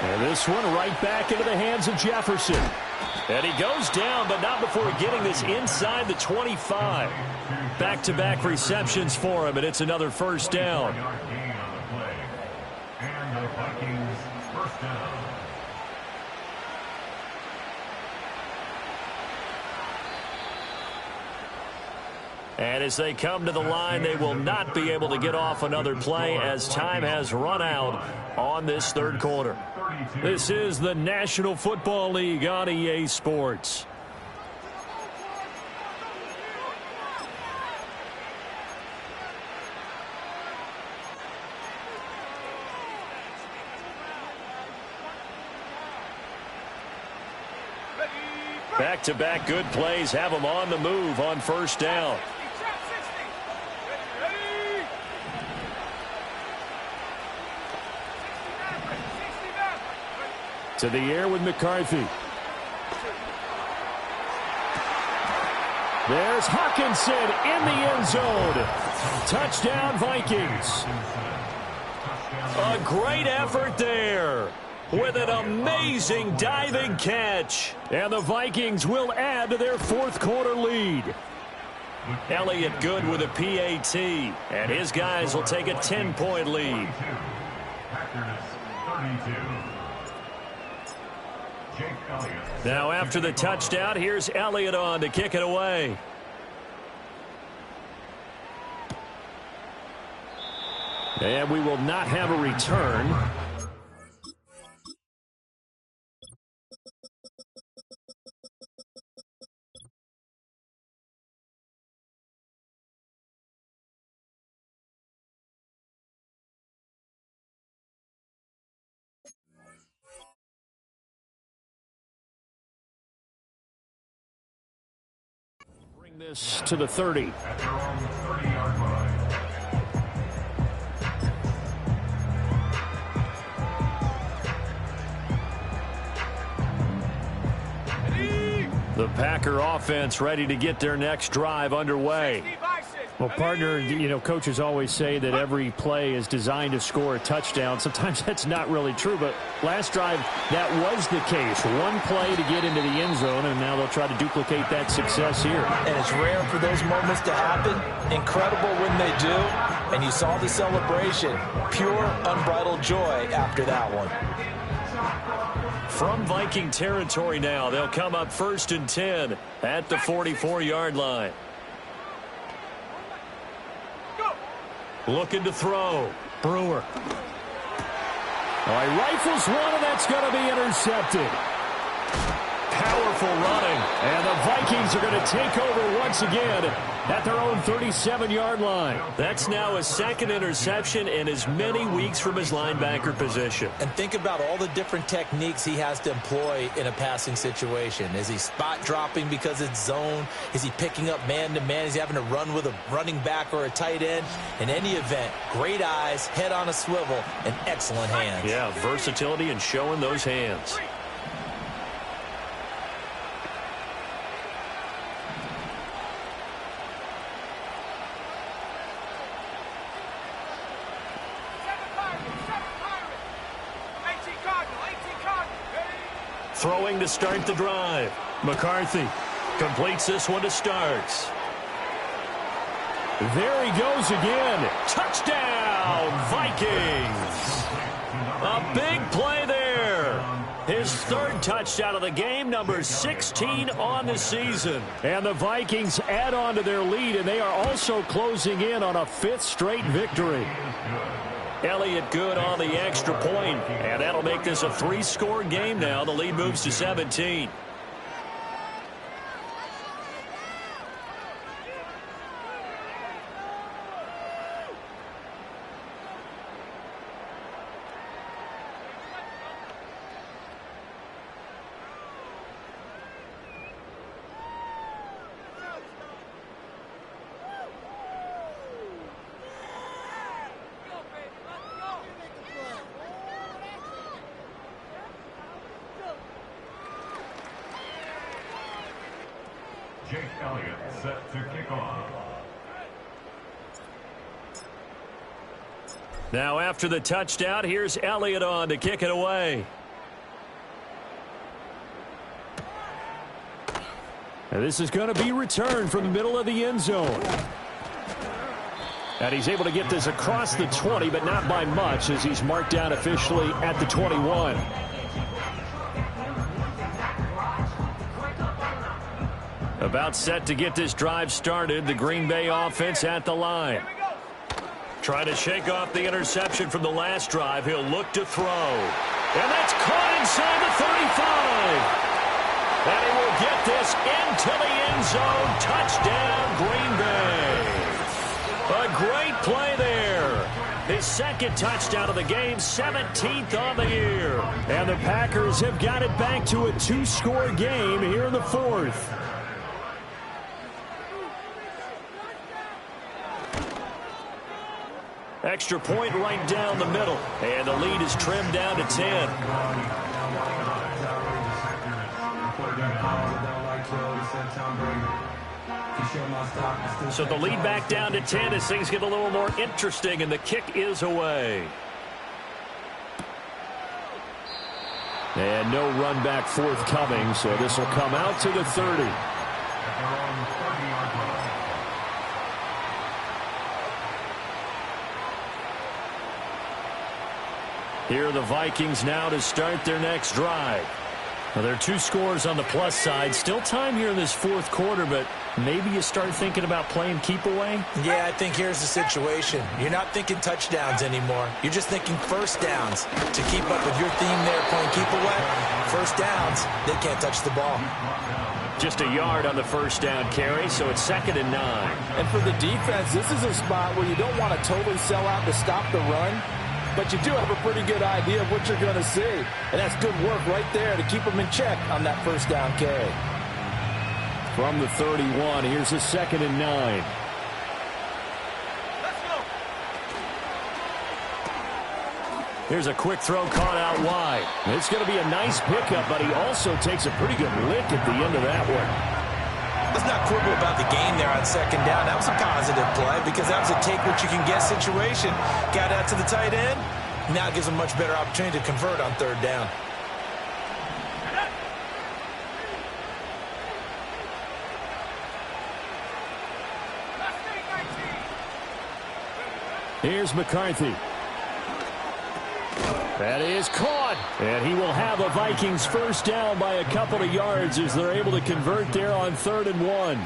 And this one right back into the hands of Jefferson. And he goes down, but not before getting this inside the 25. Back-to-back receptions for him, and it's another 1st down. And the Vikings 1st down. And as they come to the line, they will not be able to get off another play as time has run out on this third quarter. This is the National Football League on EA Sports. Back-to-back good plays have them on the move on 1st down. To the air with McCarthy. There's Hawkinson in the end zone. Touchdown, Vikings. A great effort there with an amazing diving catch. And the Vikings will add to their fourth quarter lead. Elliott good with a PAT. And his guys will take a 10-point lead. Now after the touchdown, here's Elliott on to kick it away. And we will not have a return. This to the 30. At their own 30-yard line. The Packer offense ready to get their next drive underway. Well, partner, you know, coaches always say that every play is designed to score a touchdown. Sometimes that's not really true, but last drive, that was the case. One play to get into the end zone, and now they'll try to duplicate that success here. And it's rare for those moments to happen. Incredible when they do. And you saw the celebration. Pure, unbridled joy after that one. From Viking territory now, they'll come up 1st and 10 at the 44-yard line. Looking to throw. Brewer. Rifles one, and that's going to be intercepted. Powerful running. And the Vikings are going to take over once again at their own 37-yard line. That's now his second interception in as many weeks from his linebacker position. And think about all the different techniques he has to employ in a passing situation. Is he spot dropping because it's zone? Is he picking up man-to-man? Is he having to run with a running back or a tight end? In any event, great eyes, head on a swivel, and excellent hands. Yeah, versatility and showing those hands. Throwing to start the drive. McCarthy completes this one to Starks. There he goes again. Touchdown, Vikings. A big play there. His third touchdown of the game, number 16 on the season. And the Vikings add on to their lead, and they are also closing in on a 5th straight victory. Elliott good on the extra point, and that'll make this a 3-score game now. The lead moves to 17. Jake Elliott set to kick off. Now after the touchdown, here's Elliott on to kick it away. And this is going to be returned from the middle of the end zone. And he's able to get this across the 20, but not by much, as he's marked down officially at the 21. About set to get this drive started. The Green Bay offense at the line. Trying to shake off the interception from the last drive. He'll look to throw. And that's caught inside the 35. And he will get this into the end zone. Touchdown, Green Bay. A great play there. His second touchdown of the game, 17th on the year. And the Packers have got it back to a 2-score game here in the 4th. Extra point right down the middle. And the lead is trimmed down to 10. So the lead back down to 10 as things get a little more interesting, and the kick is away. And no run back forthcoming, so this will come out to the 30. Here are the Vikings now to start their next drive. Well, there are 2 scores on the plus side. Still time here in this 4th quarter, but maybe you start thinking about playing keep away? Yeah, I think here's the situation. You're not thinking touchdowns anymore. You're just thinking first downs. To keep up with your theme there, playing keep away, first downs, they can't touch the ball. Just a yard on the first down carry, so it's 2nd and 9. And for the defense, this is a spot where you don't want to totally sell out to stop the run, but you do have a pretty good idea of what you're going to see. And that's good work right there to keep them in check on that first down carry. From the 31, here's a 2nd and 9. Let's go. Here's a quick throw caught out wide. It's going to be a nice pickup, but he also takes a pretty good lick at the end of that one. Let's not quibble about the game there on 2nd down. That was a positive play because that was a take-what-you-can-get situation. Got out to the tight end. Now it gives him a much better opportunity to convert on 3rd down. Here's McCarthy. That is caught. And he will have a Vikings 1st down by a couple of yards as they're able to convert there on 3rd and 1.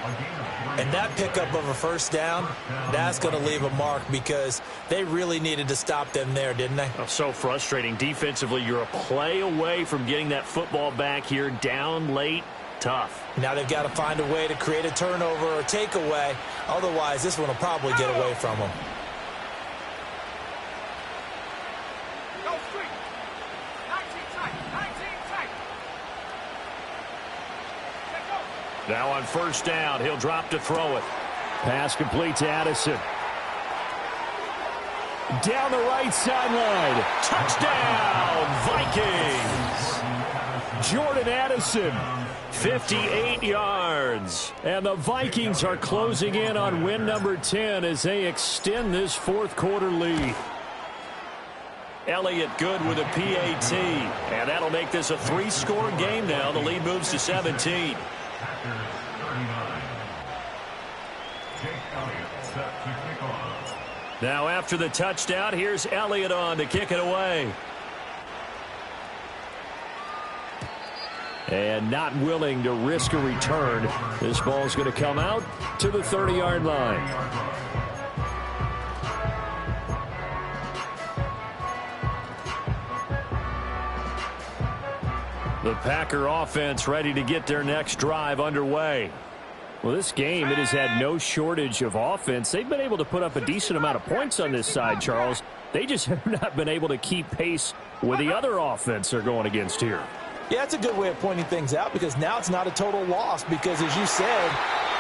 And that pickup of a 1st down, that's going to leave a mark because they really needed to stop them there, didn't they? Oh, so frustrating. Defensively, you're a play away from getting that football back here. Down late, tough. Now they've got to find a way to create a turnover or takeaway. Otherwise, this one will probably get away from them. Now on 1st down, he'll drop to throw it. Pass complete to Addison. Down the right sideline. Touchdown, Vikings. Jordan Addison, 58 yards. And the Vikings are closing in on win number 10 as they extend this 4th quarter lead. Elliott good with a PAT. And that'll make this a 3-score game now. The lead moves to 17. Now after the touchdown, here's Elliott on to kick it away. And not willing to risk a return. This ball's going to come out to the 30-yard line. The Packer offense ready to get their next drive underway. Well, this game, it has had no shortage of offense. They've been able to put up a decent amount of points on this side, Charles. They just have not been able to keep pace with the other offense they're going against here. Yeah, that's a good way of pointing things out because now it's not a total loss because, as you said,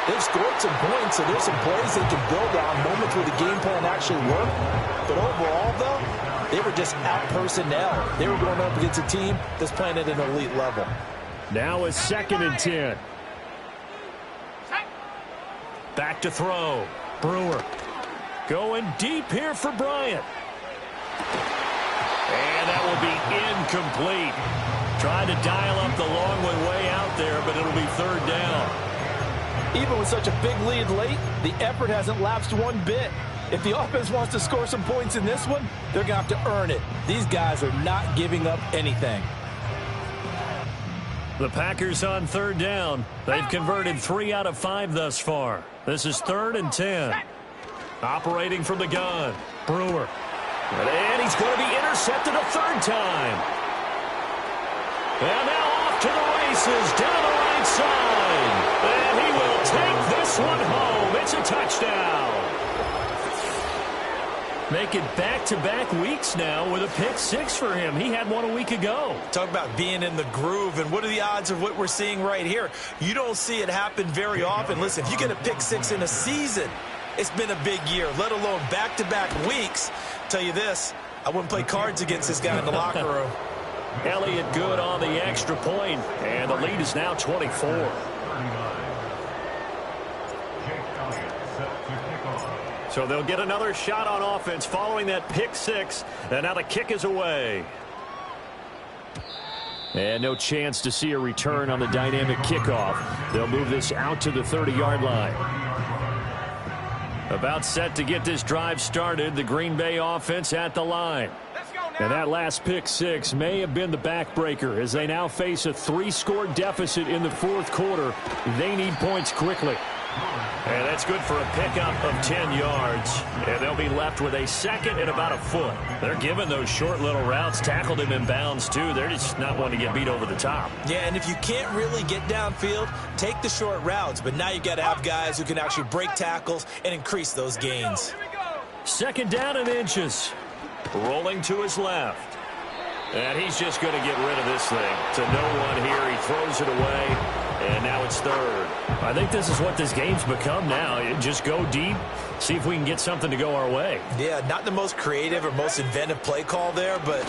they've scored some points, so there's some plays they can build on, moments where the game plan actually worked. But overall, though, they were just out personnel. They were going up against a team that's playing at an elite level. Now a 2nd and 10. Back to throw. Brewer going deep here for Bryant. And that will be incomplete. Tried to dial up the long one way out there, but it'll be 3rd down. Even with such a big lead late, the effort hasn't lapsed one bit. If the offense wants to score some points in this one, they're going to have to earn it. These guys are not giving up anything. The Packers on 3rd down. They've converted 3 out of 5 thus far. This is 3rd and 10. Operating from the gun. Brewer. And he's going to be intercepted a 3rd time. And now off to the races down the right side. And he will take this one home. It's a touchdown. Making back-to-back weeks now with a pick-6 for him. He had one a week ago. Talk about being in the groove, and what are the odds of what we're seeing right here? You don't see it happen very often. Listen, if you get a pick-6 in a season, it's been a big year, let alone back-to-back weeks. Tell you this, I wouldn't play cards against this guy in the locker room. Elliott good on the extra point, and the lead is now 24. So they'll get another shot on offense following that pick-6, and now the kick is away. And no chance to see a return on the dynamic kickoff. They'll move this out to the 30-yard line. About set to get this drive started, the Green Bay offense at the line. And that last pick-6 may have been the backbreaker as they now face a 3-score deficit in the 4th quarter. They need points quickly. And that's good for a pickup of 10 yards. And they'll be left with a 2nd and about a foot. They're giving those short little routes, tackled him in bounds too. They're just not wanting to get beat over the top. Yeah, and if you can't really get downfield, take the short routes. But now you got to have guys who can actually break tackles and increase those gains. 2nd down and inches. Rolling to his left. And he's just going to get rid of this thing. To no one here. He throws it away. And now it's third. I think this is what this game's become now. Just go deep, see if we can get something to go our way. Yeah, not the most creative or most inventive play call there, but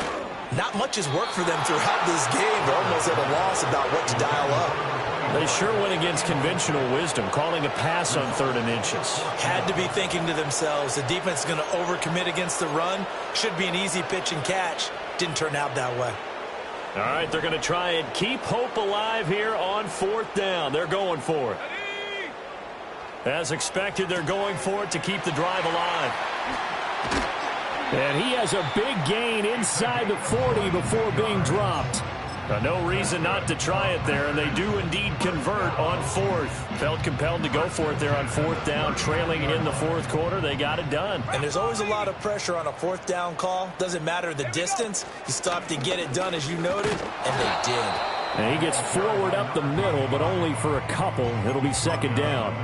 not much has worked for them throughout this game. They're almost at a loss about what to dial up. They sure went against conventional wisdom, calling a pass on 3rd and inches. Had to be thinking to themselves, the defense is going to overcommit against the run. Should be an easy pitch and catch. Didn't turn out that way. All right, they're going to try and keep hope alive here on 4th down. They're going for it. As expected, they're going for it to keep the drive alive. And he has a big gain inside the 40 before being dropped. No reason not to try it there, and they do indeed convert on 4th. Felt compelled to go for it there on 4th down, trailing in the 4th quarter. They got it done. And there's always a lot of pressure on a 4th down call. Doesn't matter the distance. You stop to get it done, as you noted, and they did. And he gets forward up the middle, but only for a couple. It'll be 2nd down.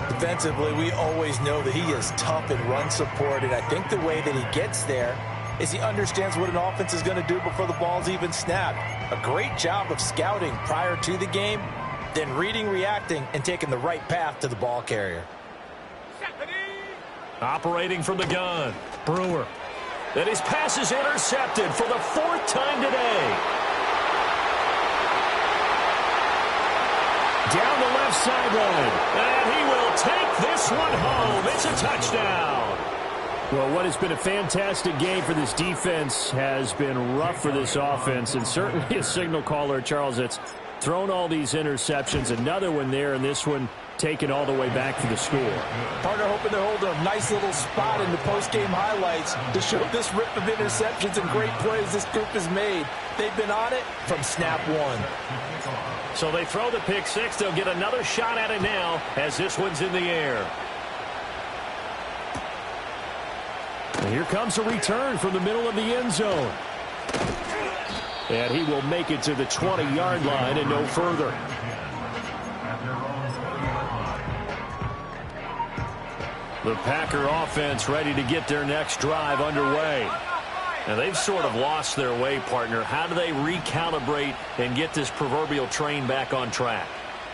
Defensively, we always know that he is tough in run support, and I think the way that he gets there is he understands what an offense is going to do before the ball's even snapped. A great job of scouting prior to the game, then reading, reacting, and taking the right path to the ball carrier. Operating from the gun, Brewer. And his pass is intercepted for the 4th time today. Down the left sideline. And he will take this one home. It's a touchdown. Well, what has been a fantastic game for this defense has been rough for this offense, and certainly a signal caller, Charles, that's thrown all these interceptions. Another one there, and this one taken all the way back for the score. Partner hoping to hold a nice little spot in the post-game highlights to show this rip of interceptions and great plays this group has made. They've been on it from snap one. So they throw the pick six. They'll get another shot at it now as this one's in the air. And here comes a return from the middle of the end zone. And he will make it to the 20-yard line and no further. The Packer offense ready to get their next drive underway. Now, they've sort of lost their way, partner. How do they recalibrate and get this proverbial train back on track?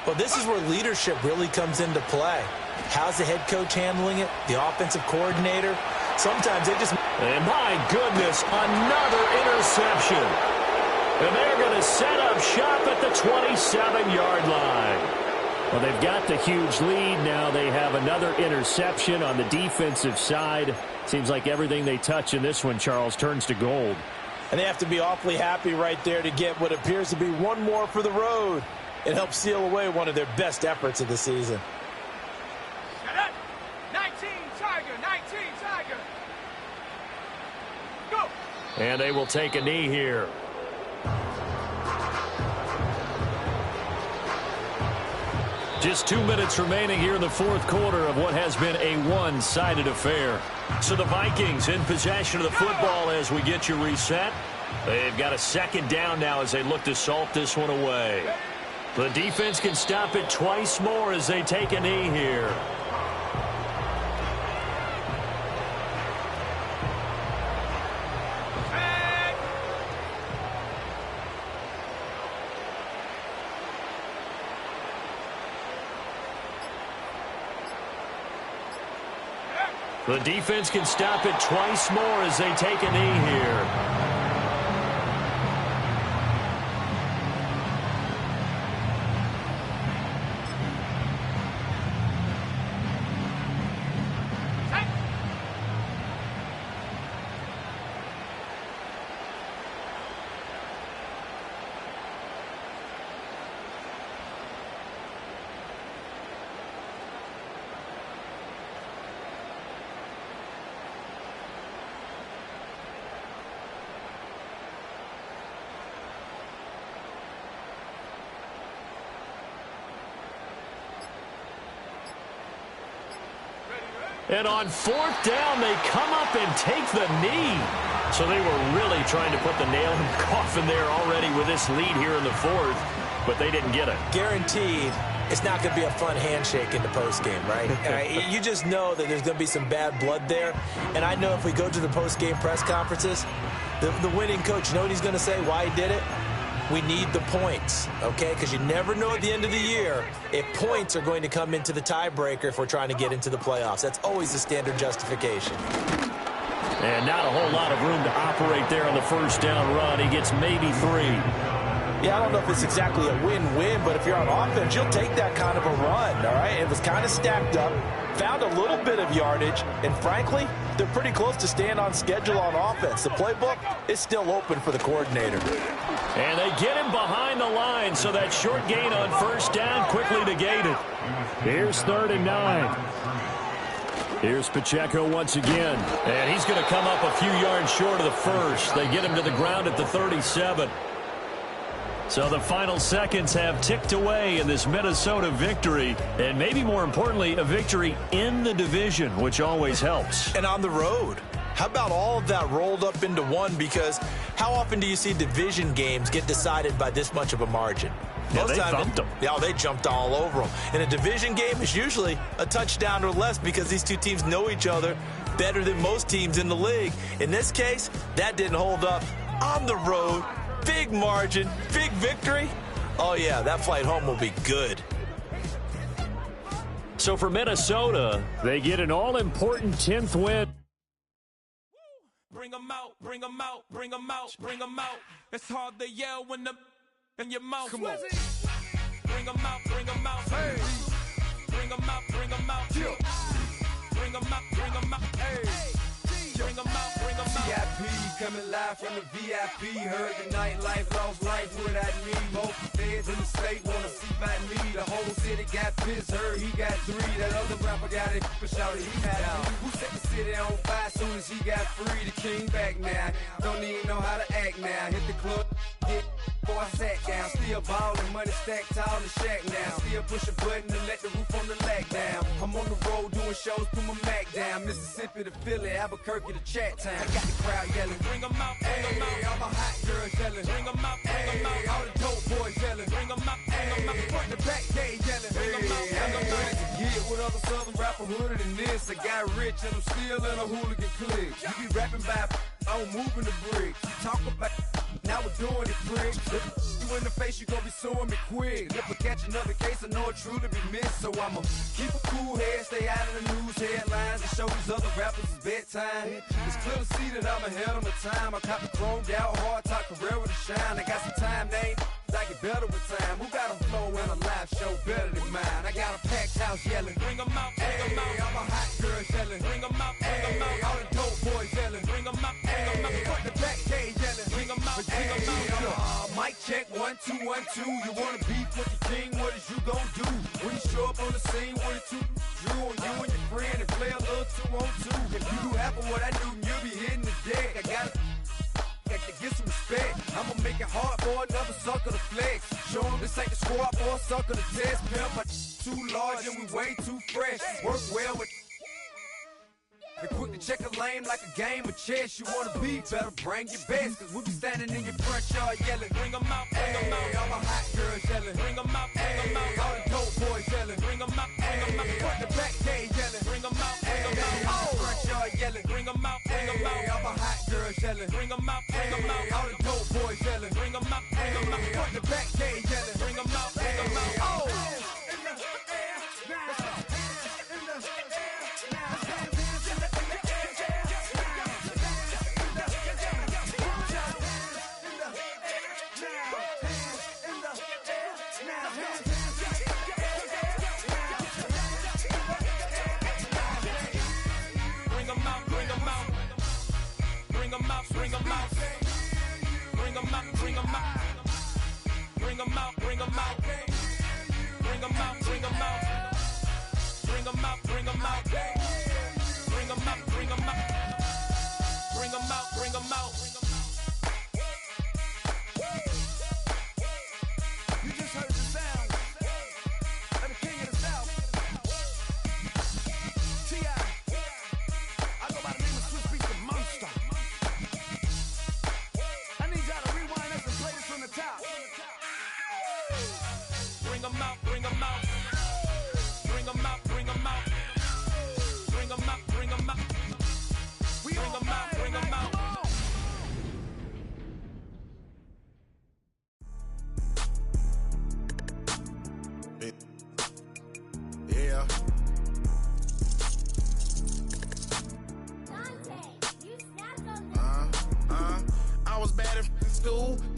Well, this is where leadership really comes into play. How's the head coach handling it? The offensive coordinator? Sometimes they just... And my goodness, another interception. And they're going to set up shop at the 27-yard line. Well, they've got the huge lead. Now they have another interception on the defensive side. Seems like everything they touch in this one, Charles, turns to gold. And they have to be awfully happy right there to get what appears to be one more for the road. It helps seal away one of their best efforts of the season. 19 Tiger, 19 Tiger. Go. And they will take a knee here. Just 2 minutes remaining here in the fourth quarter of what has been a one-sided affair. So the Vikings in possession of the football as we get you reset. They've got a second down now as they look to salt this one away. The defense can stop it twice more as they take a knee here. The defense can stop it twice more as they take a knee here. And on fourth down, they come up and take the knee. So they were really trying to put the nail in the coffin there already with this lead here in the fourth, but they didn't get it. Guaranteed it's not going to be a fun handshake in the postgame, right? You just know that there's going to be some bad blood there. And I know if we go to the postgame press conferences, the winning coach, you know what he's going to say, why he did it? We need the points, okay? Because you never know at the end of the year if points are going to come into the tiebreaker if we're trying to get into the playoffs. That's always the standard justification. And not a whole lot of room to operate there on the first down run. He gets maybe 3. Yeah, I don't know if it's exactly a win-win, but if you're on offense, you'll take that kind of a run, all right? It was kind of stacked up, found a little bit of yardage, and frankly, they're pretty close to staying on schedule on offense. The playbook is still open for the coordinator. And they get him behind the line, so that short gain on first down quickly negated. Here's 3rd and 9. Here's Pacheco once again, and he's going to come up a few yards short of the first. They get him to the ground at the 37. So the final seconds have ticked away in this Minnesota victory, and maybe more importantly, a victory in the division, which always helps. And on the road. How about all of that rolled up into one? Because how often do you see division games get decided by this much of a margin? Yeah, they thumped them. Yeah, they jumped all over them. And a division game is usually a touchdown or less because these two teams know each other better than most teams in the league. In this case, that didn't hold up. On the road, big margin, big victory. Oh, yeah, that flight home will be good. So for Minnesota, they get an all-important 10th win. Bring 'em out, bring 'em out, bring 'em out, bring 'em out. It's hard to yell when the in your mouth. Come on. Bring 'em out, bring 'em out. Hey. Bring 'em out, bring 'em out. Yeah. Bring 'em out, bring 'em out. Hey. Bring 'em out, bring 'em out. VIP coming live from the VIP. Heard the nightlife, lost life without me. Both feds in the state wanna see my me. The whole city got pissed, heard he got 3. That other rapper got it, but shouted he had out. Who set the city on fire soon as he got free? The king back now. Don't even know how to act now. Hit the club, get before I sat down. Still ballin', money stacked tall in the shack now. Still push a button to let the roof on the lag down. I'm on the road doing shows, put my Mac down. Mississippi to Philly, Albuquerque to Chat Town. I got the crowd yelling, bring 'em out, bring 'em out. All my hot girls yelling, bring 'em out, bring 'em out. All the dope boys yelling, bring 'em out, bring 'em out. Front to back, they yelling, bring 'em out, bring 'em out. To get with other southern rapper hooded than this. I got rich and I'm still in a hooligan clique. You be rapping by, I'm moving the bricks. You talk about, now we're doing it, bricks. If you in the face, you gon' be suing me quick. If I catch another case, I know it truly be missed. So I'ma keep a cool head, stay out of the news headlines, and show these other rappers it's bedtime. It's clear to see that I'm ahead of my time. I caught the chromed out, hard top career to shine. I got some time, they ain't I get better with time. Who got a flow and a live show better than mine? I got a packed house yelling, bring 'em out, bring 'em out. All my hot girls yelling, bring 'em out, bring 'em out. All the dope boys yelling, bring 'em out, bring 'em out. Front the back, they yelling, bring 'em out, bring 'em out. Mic check, 1 2 1 2. You wanna beef with the king? What is you gon' do when you show up on the scene with a 2 drew on you and your friend and play a little 2 on 2? If you do half of what I do, you'll be hitting the deck. I gotta to get some respect. I'ma make it hard for another sucker to flex. Show him this ain't the squad for a sucker to test. Pimp, my too large and we way too fresh. Work well with and quick to check a lane like a game of chess. You wanna be better, bring your best. Cause we be standing in your front yard yelling, bring 'em out, bring 'em out. All my hot girls yelling, bring 'em out, bring 'em out. All the dope boys yelling, bring 'em out, bring 'em out. Front the back, they yelling, bring 'em out, bring 'em out. All the front yard yelling, bring 'em out, bring 'em out. All my hot girls yelling, bring 'em out, bring 'em out. All the dope boys yelling, bring 'em out, bring 'em out. Front the back, they yelling, bring 'em out, bring 'em out. Oh!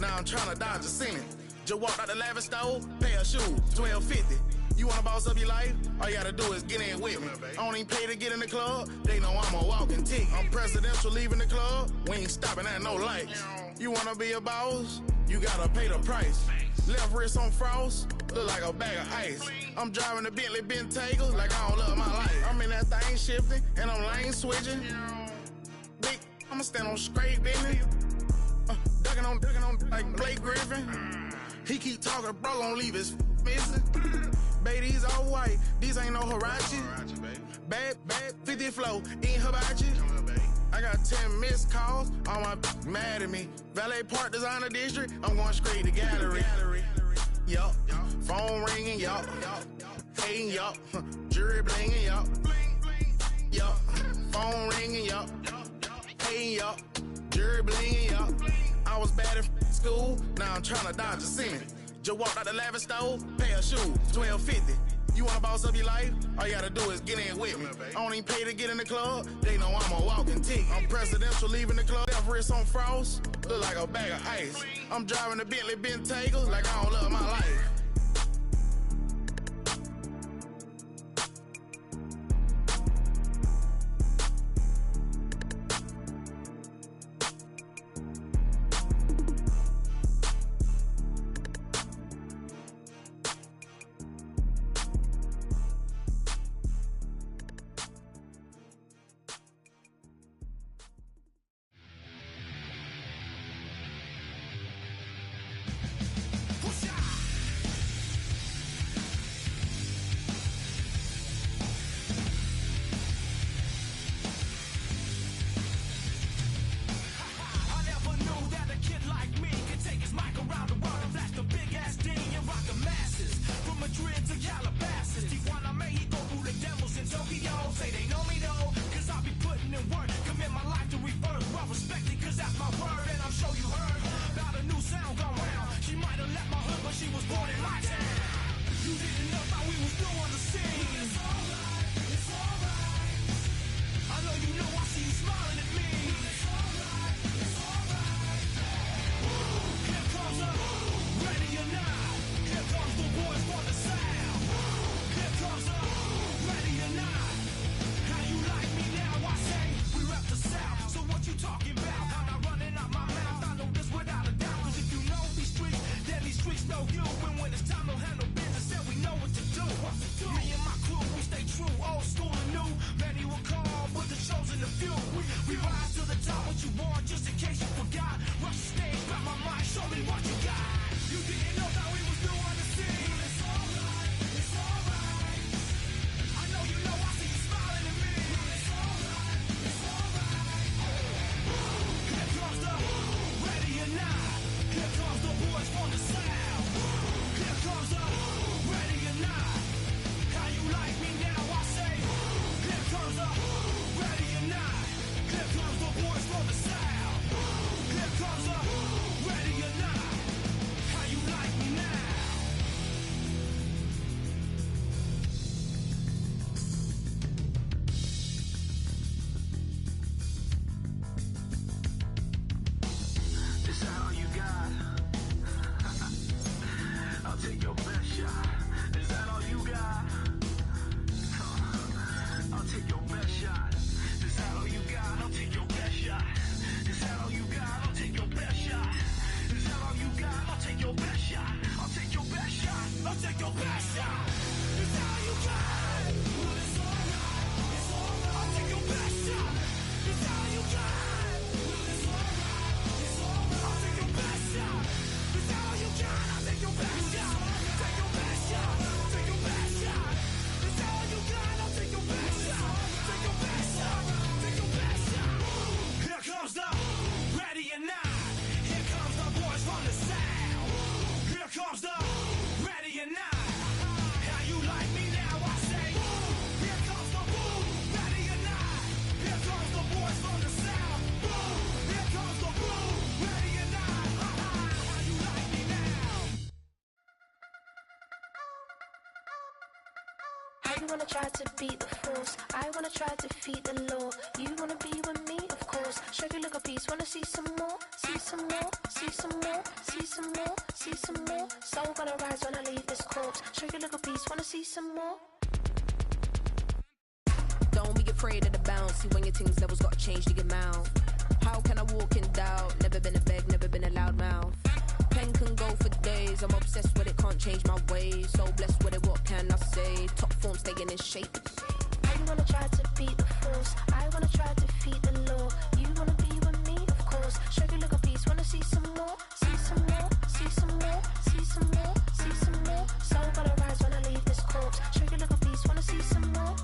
now I'm trying to dodge a ceiling. Just walked out the lavish store, pair of shoes, $12.50. You wanna boss up your life? All you gotta do is get in with me. I don't even pay to get in the club. They know I'm a walking ticket. I'm presidential leaving the club. We ain't stopping at no lights. You wanna be a boss? You gotta pay the price. Left wrist on frost, look like a bag of ice. I'm driving the Bentley Bentayga like I don't love my life. I'm in that thing shifting and I'm lane switching. Big, I'ma stand on straight business. Ducking on like Blake Griffin. He keep talking, bro, gon' leave his missing. Baby, these all white, these ain't no Hirachi. Bad, 50 flow, eating hibachi. I got 10 missed calls, all my mad at me. Valet Park Designer District, I'm going straight to gallery. Yup, phone ringing, yup. Hating, yup. Jury blinging, yup. Yup, phone ringing, yup. Hating, yup. Jury blinging, yup. I was bad in school, now I'm trying to dodge a ceiling. Just walked out the lavish store, pair of shoes, $12.50. You wanna boss up your life? All you gotta do is get in with me. I don't even pay to get in the club. They know I'm a walking ticket. I'm presidential leaving the club. Left wrist on frost, look like a bag of ice. I'm driving the Bentley Bentayga like I don't love my life. You wanna try to beat the force, I wanna try to defeat the law. You wanna be with me, of course. Show you look a piece, wanna see some more. see some more, see some more, see some more, see some more. Soul gonna rise when I leave this corpse. Show you a little piece, wanna see some more? Don't be afraid of the bounce. See when your things levels gotta change to your mouth. How can I walk in doubt? Never been a beg, never been a loud mouth. Pen can go for days. I'm obsessed with it, can't change my ways. So blessed with it, what can I say? Top form staying in shape. I wanna try to beat the force. I wanna try to defeat the law. You wanna be with me, of course. Show you a little piece, wanna see some more? See some more, see some more, see some more, see some more. Soul gonna rise when I leave this corpse. Show you a little piece, wanna see some more?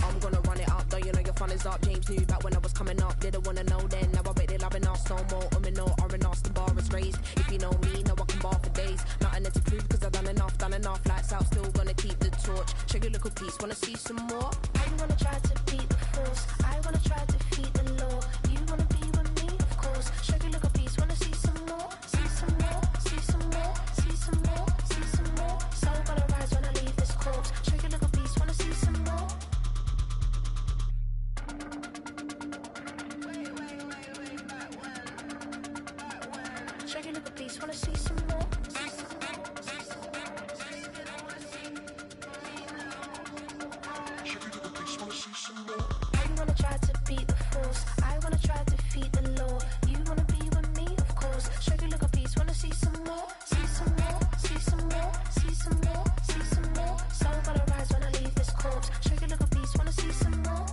I'm gonna run it up, though you know your fun is up. James knew back when I was coming up, didn't wanna know then. Now I bet they're loving us no more. No R&R's, the bar is raised. If you know me, now I can bar for days. Nothing to prove, cause I've done enough. Lights out, still gonna keep the torch. Show you a little piece, wanna see some more? I wanna try to beat the force. I wanna try to defeat the law. You wanna be with me, of course. Show you a little piece, wanna see some more? See some more, see some more, see some more, see some more. Soul gonna rise when I leave this corpse. Show you a little piece, wanna see some more? Show you a little piece, wanna see some more? I wanna try to beat the force. I wanna try to defeat the law. You wanna be with me, of course. Show you a little piece, wanna see some more? See some more, see some more, see some more, see some more. Soul gonna rise when I leave this corpse. Show you a little piece, wanna see some more?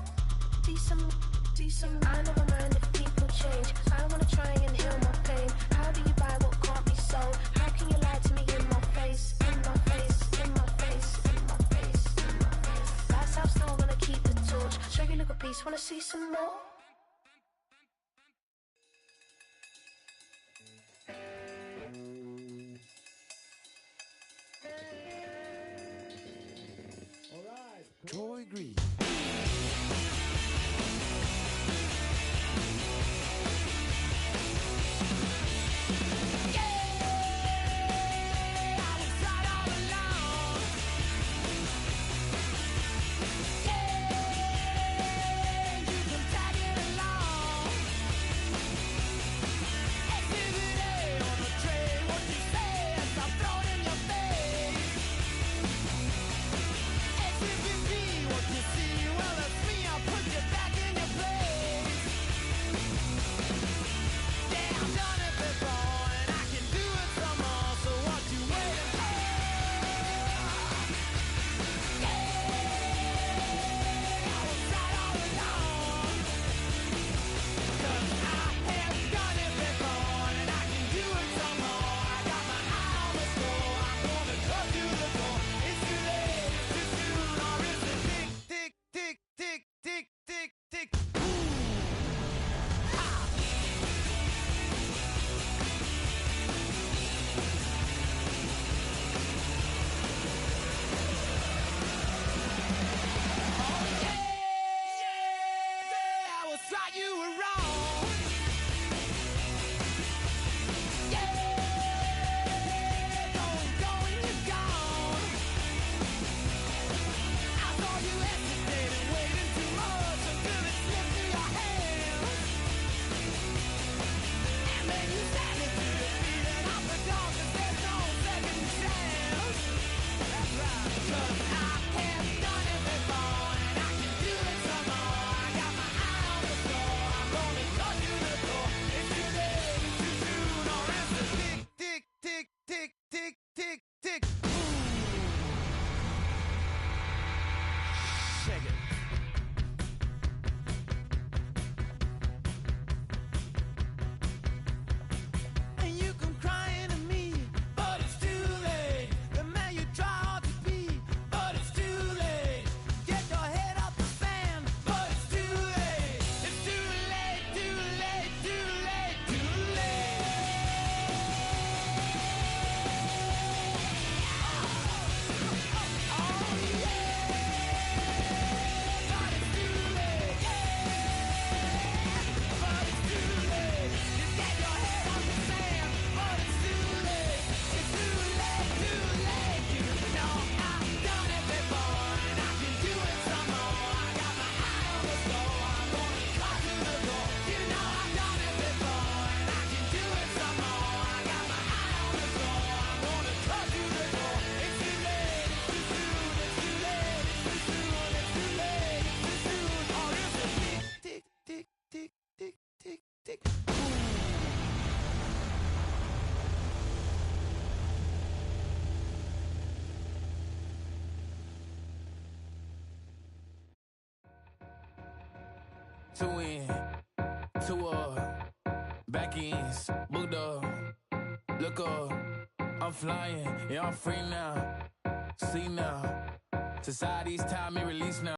See some, see some. I never mind if people change. I wanna try and heal my pain. How do you buy what can't be sold? How can you lie to me in my face? In my face, in my face, in my face, in my face. That's how I'm still gonna keep the torch. Show you a little piece, wanna see some more? Troy Green. You see 2 in, 2 up, back ends, booked up, look up, I'm flying, yeah, I'm free now, see now, society's time me release now.